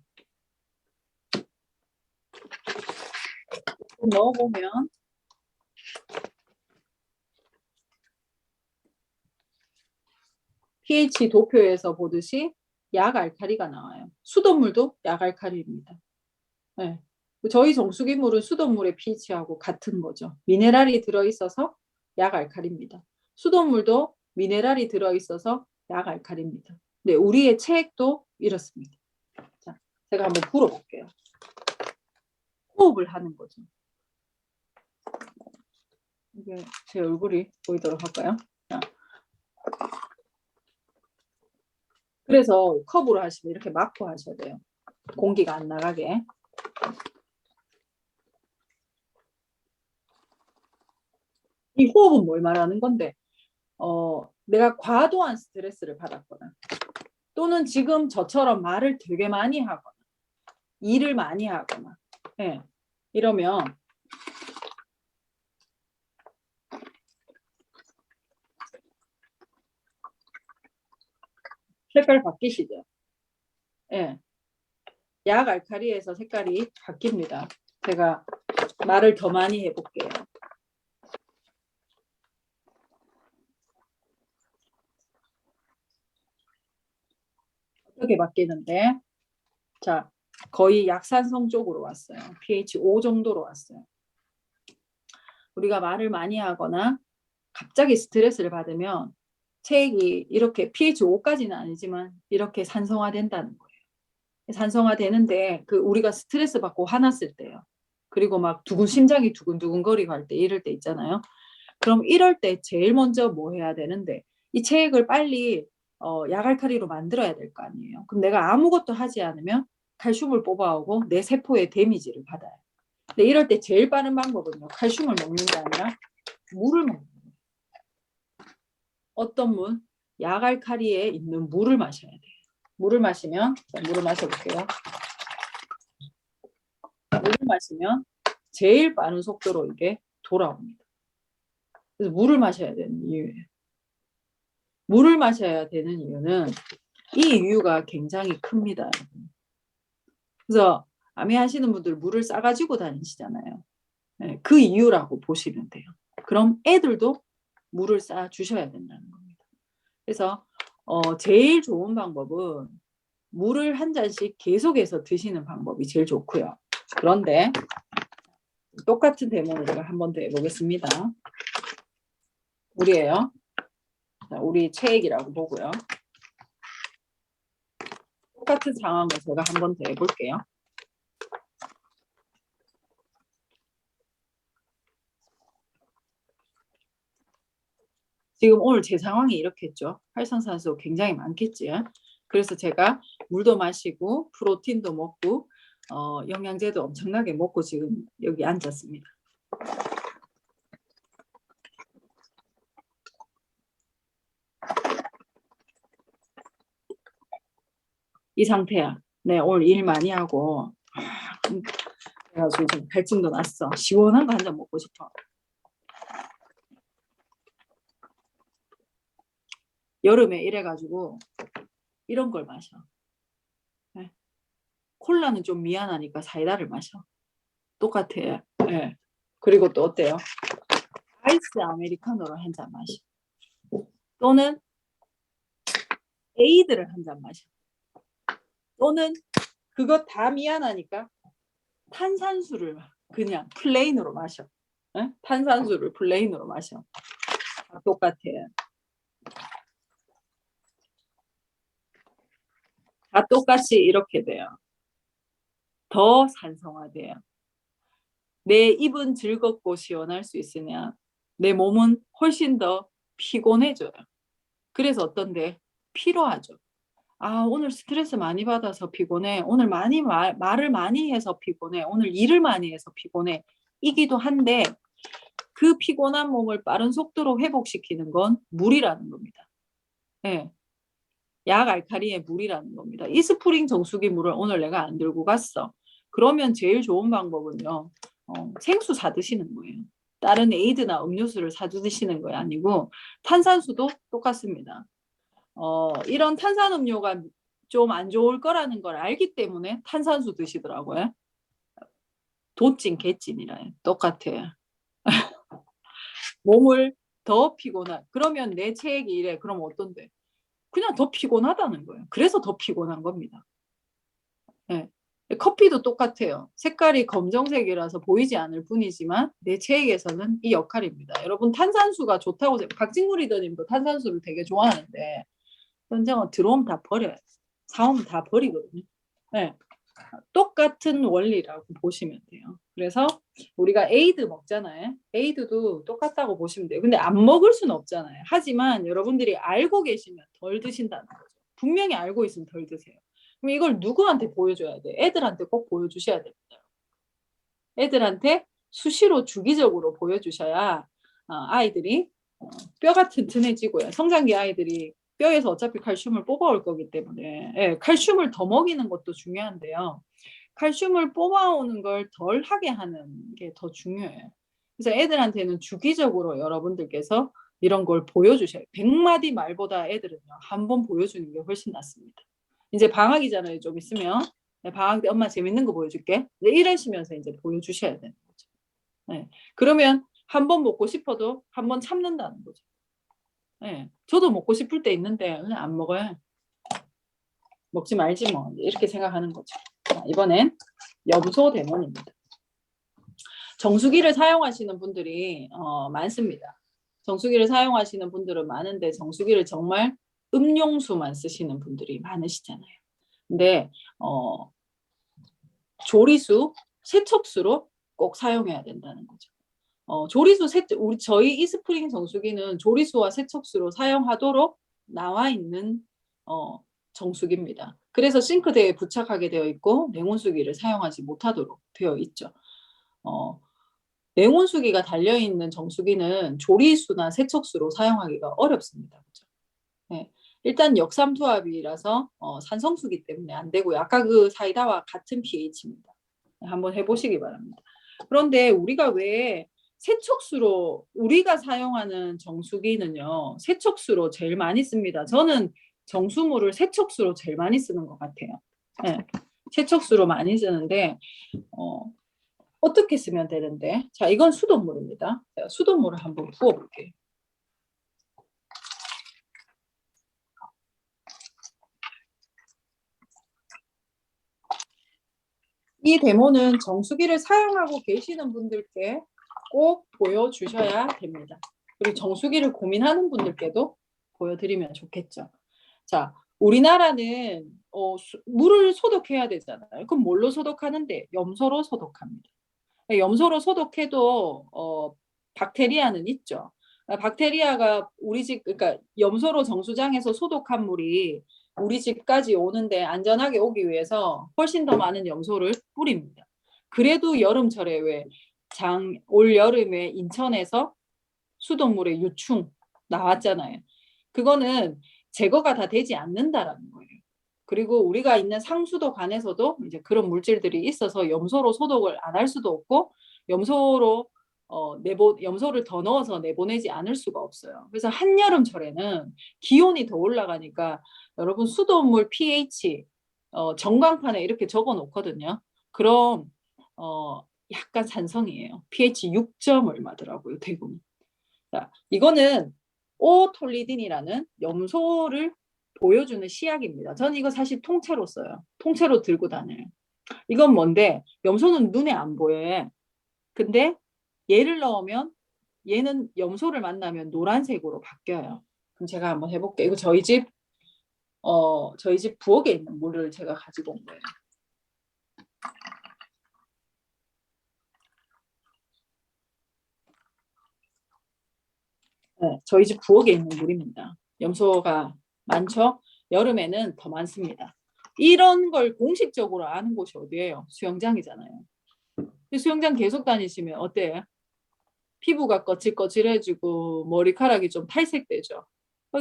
넣어보면 pH 도표에서 보듯이 약알칼리가 나와요. 수돗물도 약알칼리입니다. 네. 저희 정수기물은 수돗물의 pH하고 같은 거죠. 미네랄이 들어있어서 약알칼리입니다. 수돗물도 미네랄이 들어있어서 약알칼리입니다. 네, 우리의 체액도 이렇습니다. 자, 제가 한번 불어볼게요. 호흡을 하는 거죠. 이게 제 얼굴이 보이도록 할까요? 자. 그래서 컵으로 하시면 이렇게 막고 하셔야 돼요. 공기가 안 나가게. 이 호흡은 뭘 말하는 건데, 내가 과도한 스트레스를 받았거나, 또는 지금 저처럼 말을 되게 많이 하거나, 일을 많이 하거나, 네. 이러면 색깔 바뀌시죠? 네. 약 알칼리에서 색깔이 바뀝니다. 제가 말을 더 많이 해볼게요. 어떻게 바뀌는데? 자, 거의 약산성 쪽으로 왔어요. pH 5 정도로 왔어요. 우리가 말을 많이 하거나 갑자기 스트레스를 받으면 체액이 이렇게 pH 5까지는 아니지만 이렇게 산성화된다는 거예요. 산성화되는데 우리가 스트레스 받고 화났을 때요. 그리고 막 심장이 두근두근거리고 할 때 이럴 때 있잖아요. 그럼 이럴 때 제일 먼저 뭐 해야 되는데 이 체액을 빨리 약알칼리로 만들어야 될 거 아니에요. 그럼 내가 아무것도 하지 않으면 칼슘을 뽑아오고 내 세포에 데미지를 받아요. 근데 이럴 때 제일 빠른 방법은요. 칼슘을 먹는 게 아니라 물을 먹는 거예요. 어떤 물? 약알칼리에 있는 물을 마셔야 돼요. 물을 마시면, 물을 마셔볼게요. 물을 마시면 제일 빠른 속도로 이게 돌아옵니다. 그래서 물을 마셔야 되는 이유예요. 물을 마셔야 되는 이유는 이 이유가 굉장히 큽니다. 그래서 암이 하시는 분들 물을 싸가지고 다니시잖아요. 네, 그 이유라고 보시면 돼요. 그럼 애들도 물을 싸 주셔야 된다는 겁니다. 그래서 제일 좋은 방법은 물을 한 잔씩 계속해서 드시는 방법이 제일 좋고요. 그런데 똑같은 데모를 제가 한 번 더 해보겠습니다. 물이에요. 자, 우리 체액이라고 보고요. 똑같은 상황을 제가 한 번 더 해볼게요. 지금 오늘 제 상황이 이렇겠죠. 활성산소 굉장히 많겠지. 그래서 제가 물도 마시고 프로틴도 먹고 영양제도 엄청나게 먹고 지금 여기 앉았습니다. 이 상태야. 네, 오늘 일 많이 하고 그래가지고 지금 갈증도 났어. 시원한 거 한 잔 먹고 싶어. 여름에 이래가지고 이런 걸 마셔. 네. 콜라는 좀 미안하니까 사이다를 마셔. 똑같아. 네. 그리고 또 어때요? 아이스 아메리카노를 한 잔 마셔. 또는 에이드를 한 잔 마셔. 또는 그거 다 미안하니까 탄산수를 그냥 플레인으로 마셔. 네? 탄산수를 플레인으로 마셔. 똑같아. 다 똑같이 이렇게 돼요. 더 산성화돼요. 내 입은 즐겁고 시원할 수 있으냐 내 몸은 훨씬 더 피곤해져요. 그래서 어떤데? 피로하죠. 아, 오늘 스트레스 많이 받아서 피곤해. 오늘 말을 많이 해서 피곤해. 오늘 일을 많이 해서 피곤해. 이기도 한데 그 피곤한 몸을 빠른 속도로 회복시키는 건 물이라는 겁니다. 네. 약 알칼리의 물이라는 겁니다. 이스프링 정수기 물을 오늘 내가 안 들고 갔어. 그러면 제일 좋은 방법은요. 생수 사 드시는 거예요. 다른 에이드나 음료수를 사 드시는 거 아니고 탄산수도 똑같습니다. 이런 탄산음료가 좀 안 좋을 거라는 걸 알기 때문에 탄산수 드시더라고요. 도찐 개찐이라 똑같아요. 몸을 더 피곤한 그러면 내 체액이 이래 그럼 어떤데? 그냥 더 피곤하다는 거예요. 그래서 더 피곤한 겁니다. 네. 커피도 똑같아요. 색깔이 검정색이라서 보이지 않을 뿐이지만 내 체액에서는 이 역할입니다. 여러분 탄산수가 좋다고 박진구 리더님도 탄산수를 되게 좋아하는데 현장은 들어오면 다 버려요. 사오면 다 버리거든요. 네. 똑같은 원리라고 보시면 돼요. 그래서 우리가 에이드 먹잖아요. 에이드도 똑같다고 보시면 돼요. 근데 안 먹을 수는 없잖아요. 하지만 여러분들이 알고 계시면 덜 드신다는 거죠. 분명히 알고 있으면 덜 드세요. 그럼 이걸 누구한테 보여줘야 돼? 애들한테 꼭 보여주셔야 됩니다. 애들한테 수시로 주기적으로 보여주셔야 아이들이 뼈가 튼튼해지고요. 성장기 아이들이 뼈에서 어차피 칼슘을 뽑아올 거기 때문에 예, 칼슘을 더 먹이는 것도 중요한데요. 칼슘을 뽑아오는 걸 덜 하게 하는 게 더 중요해요. 그래서 애들한테는 주기적으로 여러분들께서 이런 걸 보여주셔요. 100마디 말보다 애들은요. 한 번 보여주는 게 훨씬 낫습니다. 이제 방학이잖아요. 좀 있으면. 네, 방학 때 엄마 재밌는 거 보여줄게. 네, 이러시면서 이제 보여주셔야 되는 거죠. 네. 그러면 한 번 먹고 싶어도 한 번 참는다는 거죠. 네. 저도 먹고 싶을 때 있는데 그냥 안 먹어요. 먹지 말지 뭐 이렇게 생각하는 거죠. 자, 이번엔 염소 데몬입니다. 정수기를 사용하시는 분들이 많습니다. 정수기를 사용하시는 분들은 많은데 정수기를 정말 음용수만 쓰시는 분들이 많으시잖아요. 근데 조리수, 세척수로 꼭 사용해야 된다는 거죠. 조리수 저희 이스프링 정수기는 조리수와 세척수로 사용하도록 나와 있는 정수기입니다. 그래서 싱크대에 부착하게 되어 있고 냉온수기를 사용하지 못하도록 되어 있죠. 냉온수기가 달려있는 정수기는 조리수나 세척수로 사용하기가 어렵습니다. 그렇죠? 네. 일단 역삼투압이라서 산성수기 때문에 안 되고요. 아까 그 사이다와 같은 pH입니다. 한번 해보시기 바랍니다. 그런데 우리가 왜 세척수로 우리가 사용하는 정수기는요. 세척수로 제일 많이 씁니다. 저는 정수물을 세척수로 제일 많이 쓰는 것 같아요. 네. 세척수로 많이 쓰는데 어떻게 쓰면 되는데 자 이건 수돗물입니다. 제가 수돗물을 한번 부어볼게요. 이 데모는 정수기를 사용하고 계시는 분들께 꼭 보여주셔야 됩니다. 그리고 정수기를 고민하는 분들께도 보여드리면 좋겠죠. 자, 우리나라는 물을 소독해야 되잖아요. 그럼 뭘로 소독하는데? 염소로 소독합니다. 염소로 소독해도 박테리아는 있죠. 박테리아가 우리 집 그러니까 염소로 정수장에서 소독한 물이 우리 집까지 오는데 안전하게 오기 위해서 훨씬 더 많은 염소를 뿌립니다. 그래도 여름철에 올 여름에 인천에서 수돗물의 유충 나왔잖아요. 그거는 제거가 다 되지 않는다라는 거예요. 그리고 우리가 있는 상수도 간에서도 이제 그런 물질들이 있어서 염소로 소독을 안 할 수도 없고 염소로 염소를 더 넣어서 내보내지 않을 수가 없어요. 그래서 한여름철에는 기온이 더 올라가니까 여러분 수돗물 pH 전광판에 이렇게 적어 놓거든요. 그럼 약간 산성이에요. pH 6점 얼마더라고요, 대부분. 자, 이거는 오톨리딘이라는 염소를 보여주는 시약입니다. 저는 이거 사실 통째로 써요. 통째로 들고 다녀요. 이건 뭔데? 염소는 눈에 안 보여요. 근데 얘를 넣으면 얘는 염소를 만나면 노란색으로 바뀌어요. 그럼 제가 한번 해볼게요. 이거 저희 집 부엌에 있는 물을 제가 가지고 온 거예요. 네, 저희 집 부엌에 있는 물입니다. 염소가 많죠? 여름에는 더 많습니다. 이런 걸 공식적으로 아는 곳이 어디예요? 수영장이잖아요. 수영장 계속 다니시면 어때요? 피부가 거칠거칠해지고 머리카락이 좀 탈색되죠.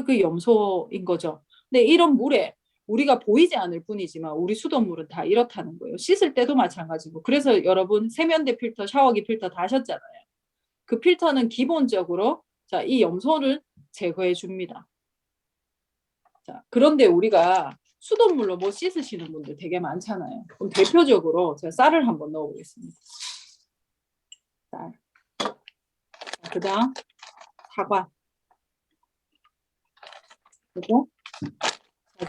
그 염소인 거죠. 근데 이런 물에 우리가 보이지 않을 뿐이지만 우리 수돗물은 다 이렇다는 거예요. 씻을 때도 마찬가지고. 그래서 여러분 세면대 필터, 샤워기 필터 다 하셨잖아요. 그 필터는 기본적으로 자, 이 염소를 제거해 줍니다. 자, 그런데 우리가 수돗물로 못 씻으시는 분들 되게 많잖아요. 그럼 대표적으로 제가 쌀을 한번 넣어보겠습니다. 쌀. 그 다음 사과. 그리고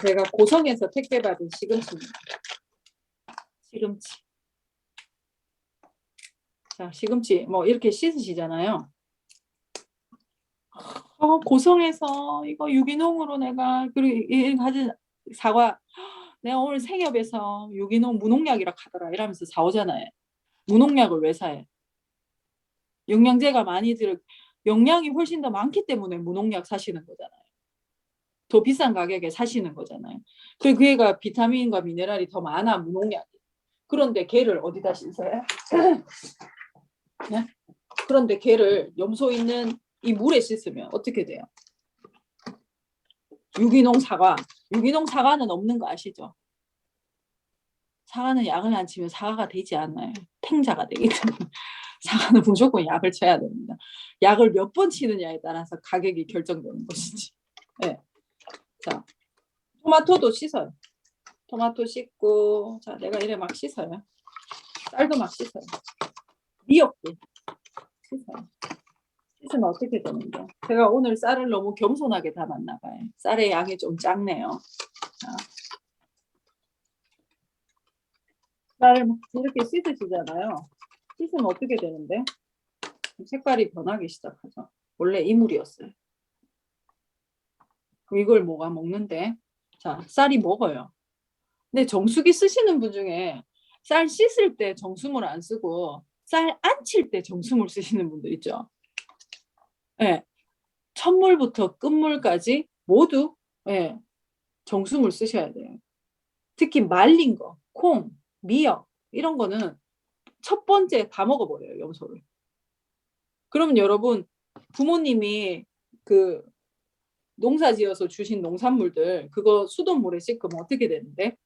제가 고성에서 택배 받은 시금치입니다. 시금치. 자, 시금치 뭐 이렇게 씻으시잖아요. 고성에서 이거 유기농으로 내가 그리고 가진 사과 내가 오늘 생협에서 유기농 무농약이라 하더라 이러면서 사오잖아요. 무농약을 왜 사요? 영양제가 많이 영양이 훨씬 더 많기 때문에 무농약 사시는 거잖아요. 더 비싼 가격에 사시는 거잖아요. 그리고 그 애가 비타민과 미네랄이 더 많아 무농약이. 그런데 걔를 어디다 씻어요? 네? 그런데 걔를 염소 있는 이 물에 씻으면 어떻게 돼요? 유기농 사과. 유기농 사과는 없는 거 아시죠? 사과는 약을 안 치면 사과가 되지 않아요. 탱자가 되기 때문에 사과는 무조건 약을 쳐야 됩니다. 약을 몇 번 치느냐에 따라서 가격이 결정되는 것이지. 네. 자, 토마토도 씻어요. 토마토 씻고, 자, 내가 이래 막 씻어요. 쌀도 막 씻어요. 미역도 씻어요. 씻으면 어떻게 되는데? 제가 오늘 쌀을 너무 겸손하게 담았나 봐요. 쌀의 양이 좀 작네요. 자, 쌀을 이렇게 씻으시잖아요. 씻으면 어떻게 되는데? 색깔이 변하기 시작하죠. 원래 이물이었어요. 그럼 이걸 뭐가 먹는데? 자, 쌀이 먹어요. 근데 정수기 쓰시는 분 중에 쌀 씻을 때 정수물 안 쓰고 쌀 안 칠 때 정수물 쓰시는 분들 있죠. 네. 첫물부터 끝물까지 모두 네, 정수물 쓰셔야 돼요. 특히 말린 거, 콩, 미역 이런 거는 첫 번째 다 먹어버려요, 염소를. 그러면 여러분 부모님이 그 농사지어서 주신 농산물들 그거 수돗물에 씻으면 어떻게 되는데?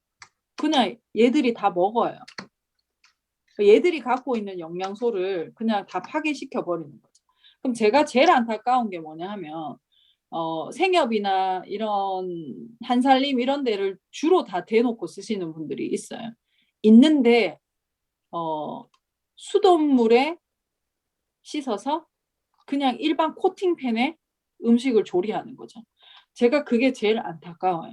그냥 얘들이 다 먹어요. 얘들이 갖고 있는 영양소를 그냥 다 파괴시켜 버리는 거죠. 그럼 제가 제일 안타까운 게 뭐냐 하면 생협이나 이런 한살림 이런 데를 주로 다 대놓고 쓰시는 분들이 있어요. 있는데 수돗물에 씻어서 그냥 일반 코팅팬에 음식을 조리하는 거죠. 제가 그게 제일 안타까워요.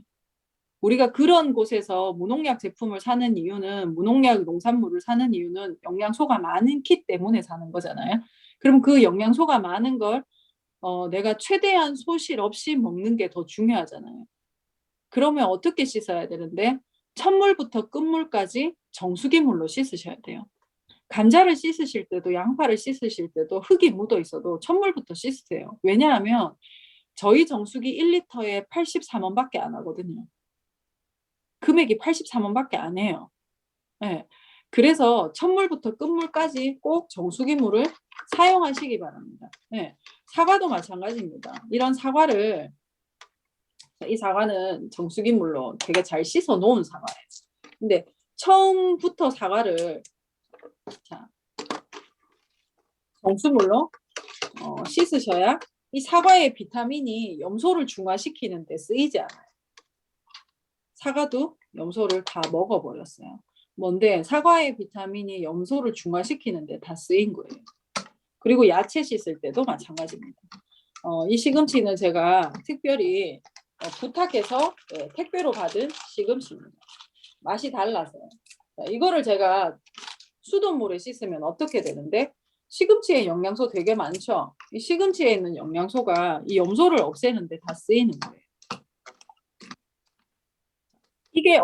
우리가 그런 곳에서 무농약 제품을 사는 이유는 무농약 농산물을 사는 이유는 영양소가 많기 때문에 사는 거잖아요. 그럼 그 영양소가 많은 걸 내가 최대한 소실 없이 먹는 게 더 중요하잖아요. 그러면 어떻게 씻어야 되는데 첫물부터 끝물까지 정수기물로 씻으셔야 돼요. 감자를 씻으실 때도 양파를 씻으실 때도 흙이 묻어 있어도 첫물부터 씻으세요. 왜냐하면 저희 정수기 1리터에 84원밖에 안 하거든요. 금액이 83원밖에 안 해요. 네. 그래서 첫물부터 끝물까지 꼭 정수기물을 사용하시기 바랍니다. 네. 사과도 마찬가지입니다. 이런 사과를 이 사과는 정수기물로 되게 잘 씻어 놓은 사과예요. 근데 처음부터 사과를 자, 정수물로 씻으셔야 이 사과의 비타민이 염소를 중화시키는 데 쓰이지 않아요. 사과도 염소를 다 먹어버렸어요. 뭔데 사과의 비타민이 염소를 중화시키는 데 다 쓰인 거예요. 그리고 야채 씻을 때도 마찬가지입니다. 이 시금치는 제가 특별히 부탁해서 택배로 받은 시금치입니다. 맛이 달라서요. 이거를 제가 수돗물에 씻으면 어떻게 되는데 시금치에 영양소 되게 많죠. 이 시금치에 있는 영양소가 이 염소를 없애는 데 다 쓰이는 거예요. 이게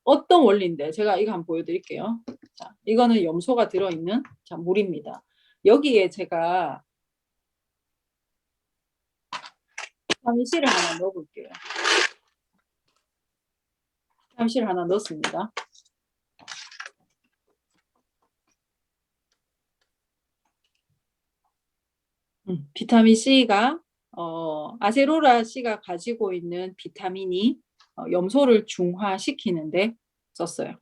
어떤 원리인데 제가 이거 한번 보여드릴게요. 자, 이거는 염소가 들어있는 자, 물입니다. 여기에 제가 비타민 C를 하나 넣어볼게요. 비타민 C를 하나 넣었습니다. 비타민 C가 아세로라 C가 가지고 있는 비타민이 염소를 중화시키는데 썼어요.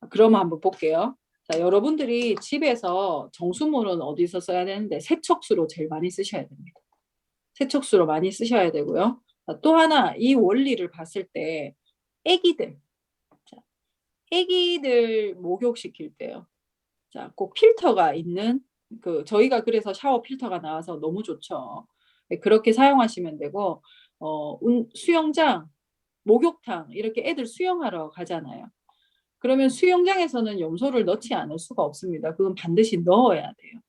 그러면 한번 볼게요. 자, 여러분들이 집에서 정수물은 어디서 써야 되는데 세척수로 제일 많이 쓰셔야 됩니다. 세척수로 많이 쓰셔야 되고요. 자, 또 하나 이 원리를 봤을 때 애기들 목욕시킬 때요. 자, 꼭 필터가 있는 저희가 그래서 샤워 필터가 나와서 너무 좋죠. 그렇게 사용하시면 되고 수영장, 목욕탕 이렇게 애들 수영하러 가잖아요. 그러면 수영장에서는 염소를 넣지 않을 수가 없습니다. 그건 반드시 넣어야 돼요.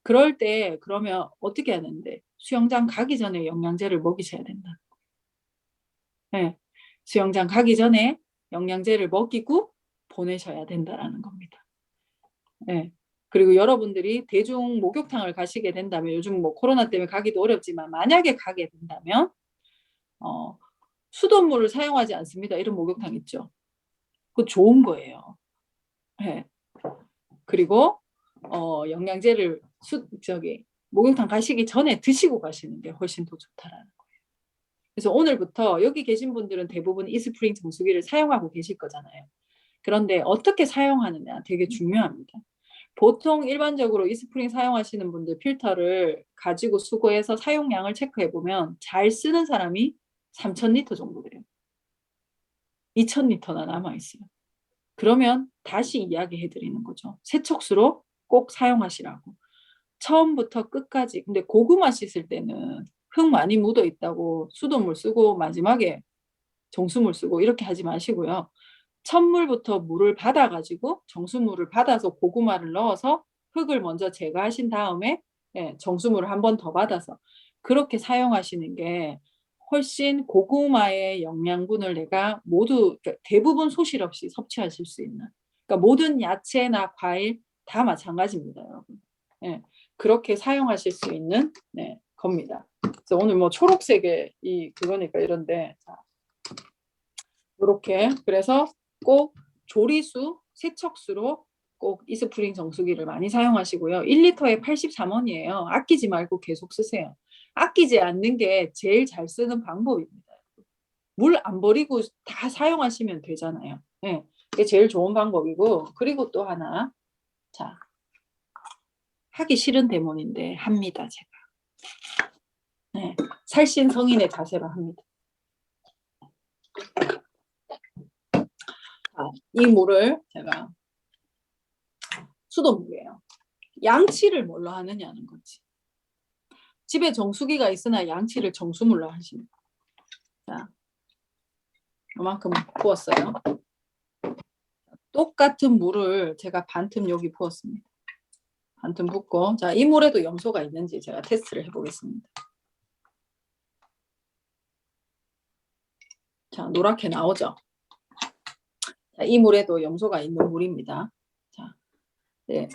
그럴 때 그러면 어떻게 하는데 수영장 가기 전에 영양제를 먹이셔야 된다. 네. 수영장 가기 전에 영양제를 먹이고 보내셔야 된다라는 겁니다. 네. 그리고 여러분들이 대중 목욕탕을 가시게 된다면 요즘 뭐 코로나 때문에 가기도 어렵지만 만약에 가게 된다면 수돗물을 사용하지 않습니다. 이런 목욕탕 있죠. 그거 좋은 거예요. 네. 그리고 영양제를 목욕탕 가시기 전에 드시고 가시는 게 훨씬 더 좋다라는 거예요. 그래서 오늘부터 여기 계신 분들은 대부분 이스프링 정수기를 사용하고 계실 거잖아요. 그런데 어떻게 사용하느냐 되게 중요합니다. 보통 일반적으로 이스프링 사용하시는 분들 필터를 가지고 수거해서 사용량을 체크해 보면 잘 쓰는 사람이 3,000리터 정도 돼요. 2,000리터나 남아 있어요. 그러면 다시 이야기해 드리는 거죠. 세척수로 꼭 사용하시라고. 처음부터 끝까지. 근데 고구마 씻을 때는 흙 많이 묻어 있다고 수돗물 쓰고 마지막에 정수물 쓰고 이렇게 하지 마시고요. 첫물부터 물을 받아가지고 정수물을 받아서 고구마를 넣어서 흙을 먼저 제거하신 다음에 정수물을 한 번 더 받아서 그렇게 사용하시는 게 훨씬 고구마의 영양분을 내가 모두 대부분 소실 없이 섭취하실 수 있는 그러니까 모든 야채나 과일 다 마찬가지입니다, 여러분. 네, 그렇게 사용하실 수 있는 겁니다. 그래서 오늘 뭐 초록색의 그거니까 이런데 자, 이렇게 그래서 꼭 조리수, 세척수로 꼭 이스프링 정수기를 많이 사용하시고요. 1리터에 83원이에요. 아끼지 말고 계속 쓰세요. 아끼지 않는 게 제일 잘 쓰는 방법입니다. 물 안 버리고 다 사용하시면 되잖아요. 네, 그게 제일 좋은 방법이고 그리고 또 하나 자 하기 싫은 대본인데 합니다. 제가 네, 살신 성인의 자세로 합니다. 이 물을 제가 수돗물이에요. 양치를 뭘로 하느냐는 거지. 집에 정수기가 있으나 양치를 정수물로 하십니다. 자, 이만큼 부었어요. 똑같은 물을 제가 반틈 여기 부었습니다. 반틈 붓고 자, 이 물에도 염소가 있는지 제가 테스트를 해보겠습니다. 자, 노랗게 나오죠? 자, 이 물에도 염소가 있는 물입니다. 자, 네.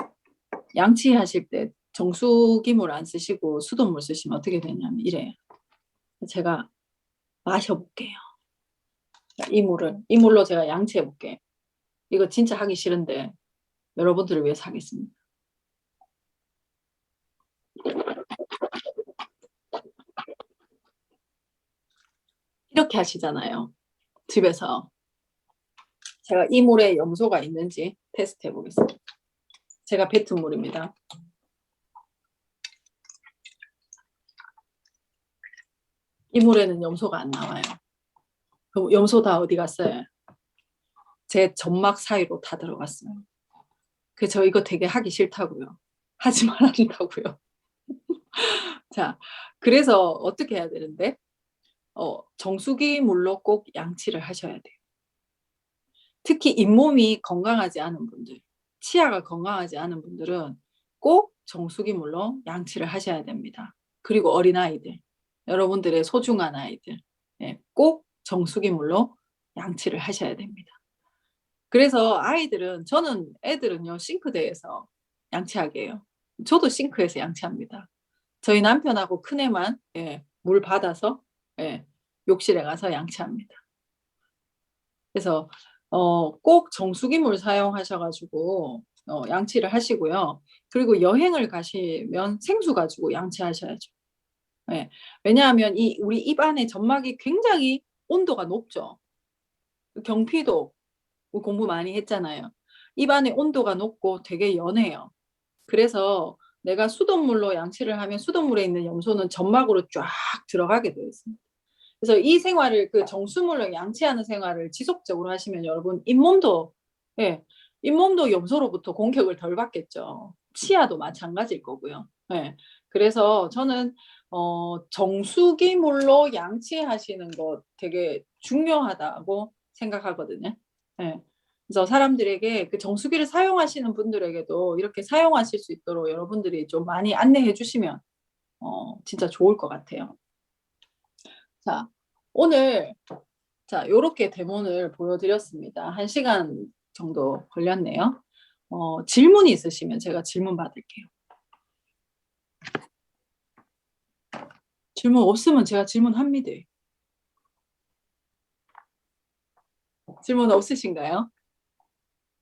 양치하실 때 정수기물 안 쓰시고 수돗물 쓰시면 어떻게 되냐면 이래요. 제가 마셔볼게요. 자, 이 물로 제가 양치해볼게요. 이거 진짜 하기 싫은데 여러분들을 위해서 하겠습니다. 이렇게 하시잖아요. 집에서. 제가 이 물에 염소가 있는지 테스트 해보겠습니다. 제가 뱉은 물입니다. 이 물에는 염소가 안 나와요. 그럼 염소 다 어디 갔어요? 제 점막 사이로 다 들어갔어요. 그래서 저 이거 되게 하기 싫다고요. 하지 말라고요. 자, 그래서 어떻게 해야 되는데? 정수기 물로 꼭 양치를 하셔야 돼요. 특히 잇몸이 건강하지 않은 분들, 치아가 건강하지 않은 분들은 꼭 정수기 물로 양치를 하셔야 됩니다. 그리고 어린아이들, 여러분들의 소중한 아이들, 꼭 정수기 물로 양치를 하셔야 됩니다. 그래서 저는 애들은요, 싱크대에서 양치하게 해요. 저도 싱크에서 양치합니다. 저희 남편하고 큰애만 물 받아서 욕실에 가서 양치합니다. 그래서 꼭 정수기 물 사용하셔가지고 양치를 하시고요. 그리고 여행을 가시면 생수 가지고 양치하셔야죠. 왜냐하면 우리 입 안에 점막이 굉장히 온도가 높죠. 경피도 공부 많이 했잖아요. 입 안에 온도가 높고 되게 연해요. 그래서 내가 수돗물로 양치를 하면 수돗물에 있는 염소는 점막으로 쫙 들어가게 되어 있습니다. 그래서 이 생활을 정수물로 양치하는 생활을 지속적으로 하시면 여러분 잇몸도 염소로부터 공격을 덜 받겠죠. 치아도 마찬가지일 거고요. 그래서 저는 정수기 물로 양치하시는 거 되게 중요하다고 생각하거든요. 그래서 사람들에게 그 정수기를 사용하시는 분들에게도 이렇게 사용하실 수 있도록 여러분들이 좀 많이 안내해 주시면 진짜 좋을 것 같아요. 자, 오늘 요렇게 데모를 보여드렸습니다. 1시간 정도 걸렸네요. 질문이 있으시면 제가 질문 받을게요. 질문 없으면 제가 질문합니다. 질문 없으신가요?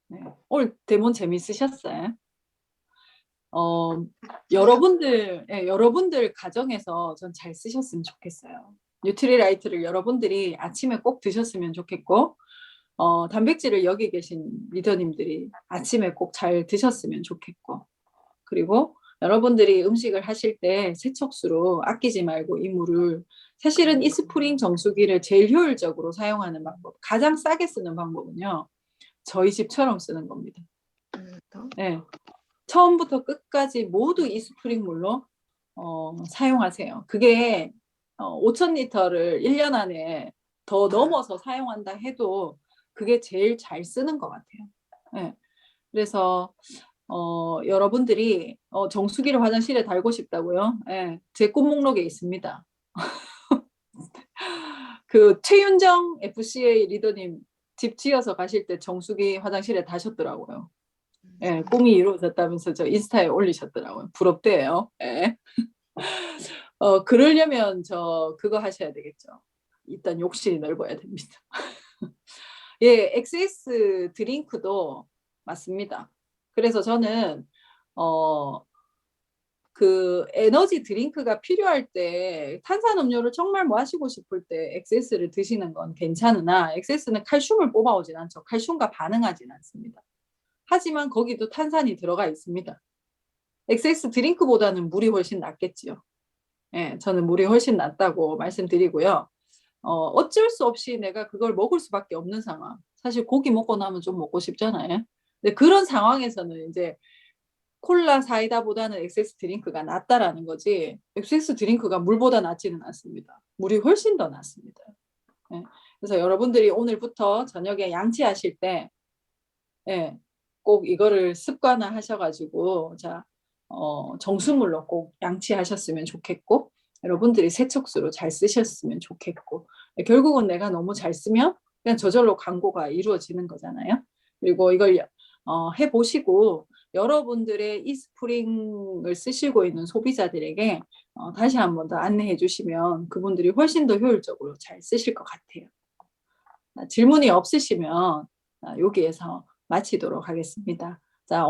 네. 오늘 데모 재밌으셨어요? 여러분들 가정에서 전 잘 쓰셨으면 좋겠어요. 뉴트리라이트를 여러분들이 아침에 꼭 드셨으면 좋겠고, 단백질을 여기 계신 리더님들이 아침에 꼭 잘 드셨으면 좋겠고, 그리고 여러분들이 음식을 하실 때 세척수로 아끼지 말고 이 물을 사실은 이 스프링 정수기를 제일 효율적으로 사용하는 방법, 가장 싸게 쓰는 방법은요, 저희 집처럼 쓰는 겁니다. 네. 처음부터 끝까지 모두 이 스프링 물로 사용하세요. 그게 5,000리터를 1년 안에 더 넘어서 사용한다 해도 그게 제일 잘 쓰는 것 같아요. 네. 그래서 여러분들이 정수기를 화장실에 달고 싶다고요? 네. 제 꿈 목록에 있습니다. 그 최윤정 FCA 리더님 집 지어서 가실 때 정수기 화장실에 다셨더라고요. 꿈이 이루어졌다면서 저 인스타에 올리셨더라고요. 부럽대요. 그러려면 그거 하셔야 되겠죠. 일단 욕실이 넓어야 됩니다. XS 드링크도 맞습니다. 그래서 저는 그 에너지 드링크가 필요할 때 탄산음료를 정말 마시고 싶을 때 XS를 드시는 건 괜찮으나 XS는 칼슘을 뽑아오진 않죠. 칼슘과 반응하진 않습니다. 하지만 거기도 탄산이 들어가 있습니다. XS 드링크보다는 물이 훨씬 낫겠지요. 저는 물이 훨씬 낫다고 말씀드리고요. 어쩔 수 없이 내가 그걸 먹을 수밖에 없는 상황. 사실 고기 먹고 나면 좀 먹고 싶잖아요. 근데 그런 상황에서는 이제 콜라 사이다보다는 XS 드링크가 낫다라는 거지. XS 드링크가 물보다 낫지는 않습니다. 물이 훨씬 더 낫습니다. 그래서 여러분들이 오늘부터 저녁에 양치하실 때 꼭 이거를 습관화 하셔가지고 정수물로 꼭 양치하셨으면 좋겠고 여러분들이 세척수로 잘 쓰셨으면 좋겠고 결국은 내가 너무 잘 쓰면 그냥 저절로 광고가 이루어지는 거잖아요. 그리고 이걸 해보시고 여러분들의 이 스프링을 쓰시고 있는 소비자들에게 다시 한 번 더 안내해 주시면 그분들이 훨씬 더 효율적으로 잘 쓰실 것 같아요. 질문이 없으시면 여기에서 마치도록 하겠습니다.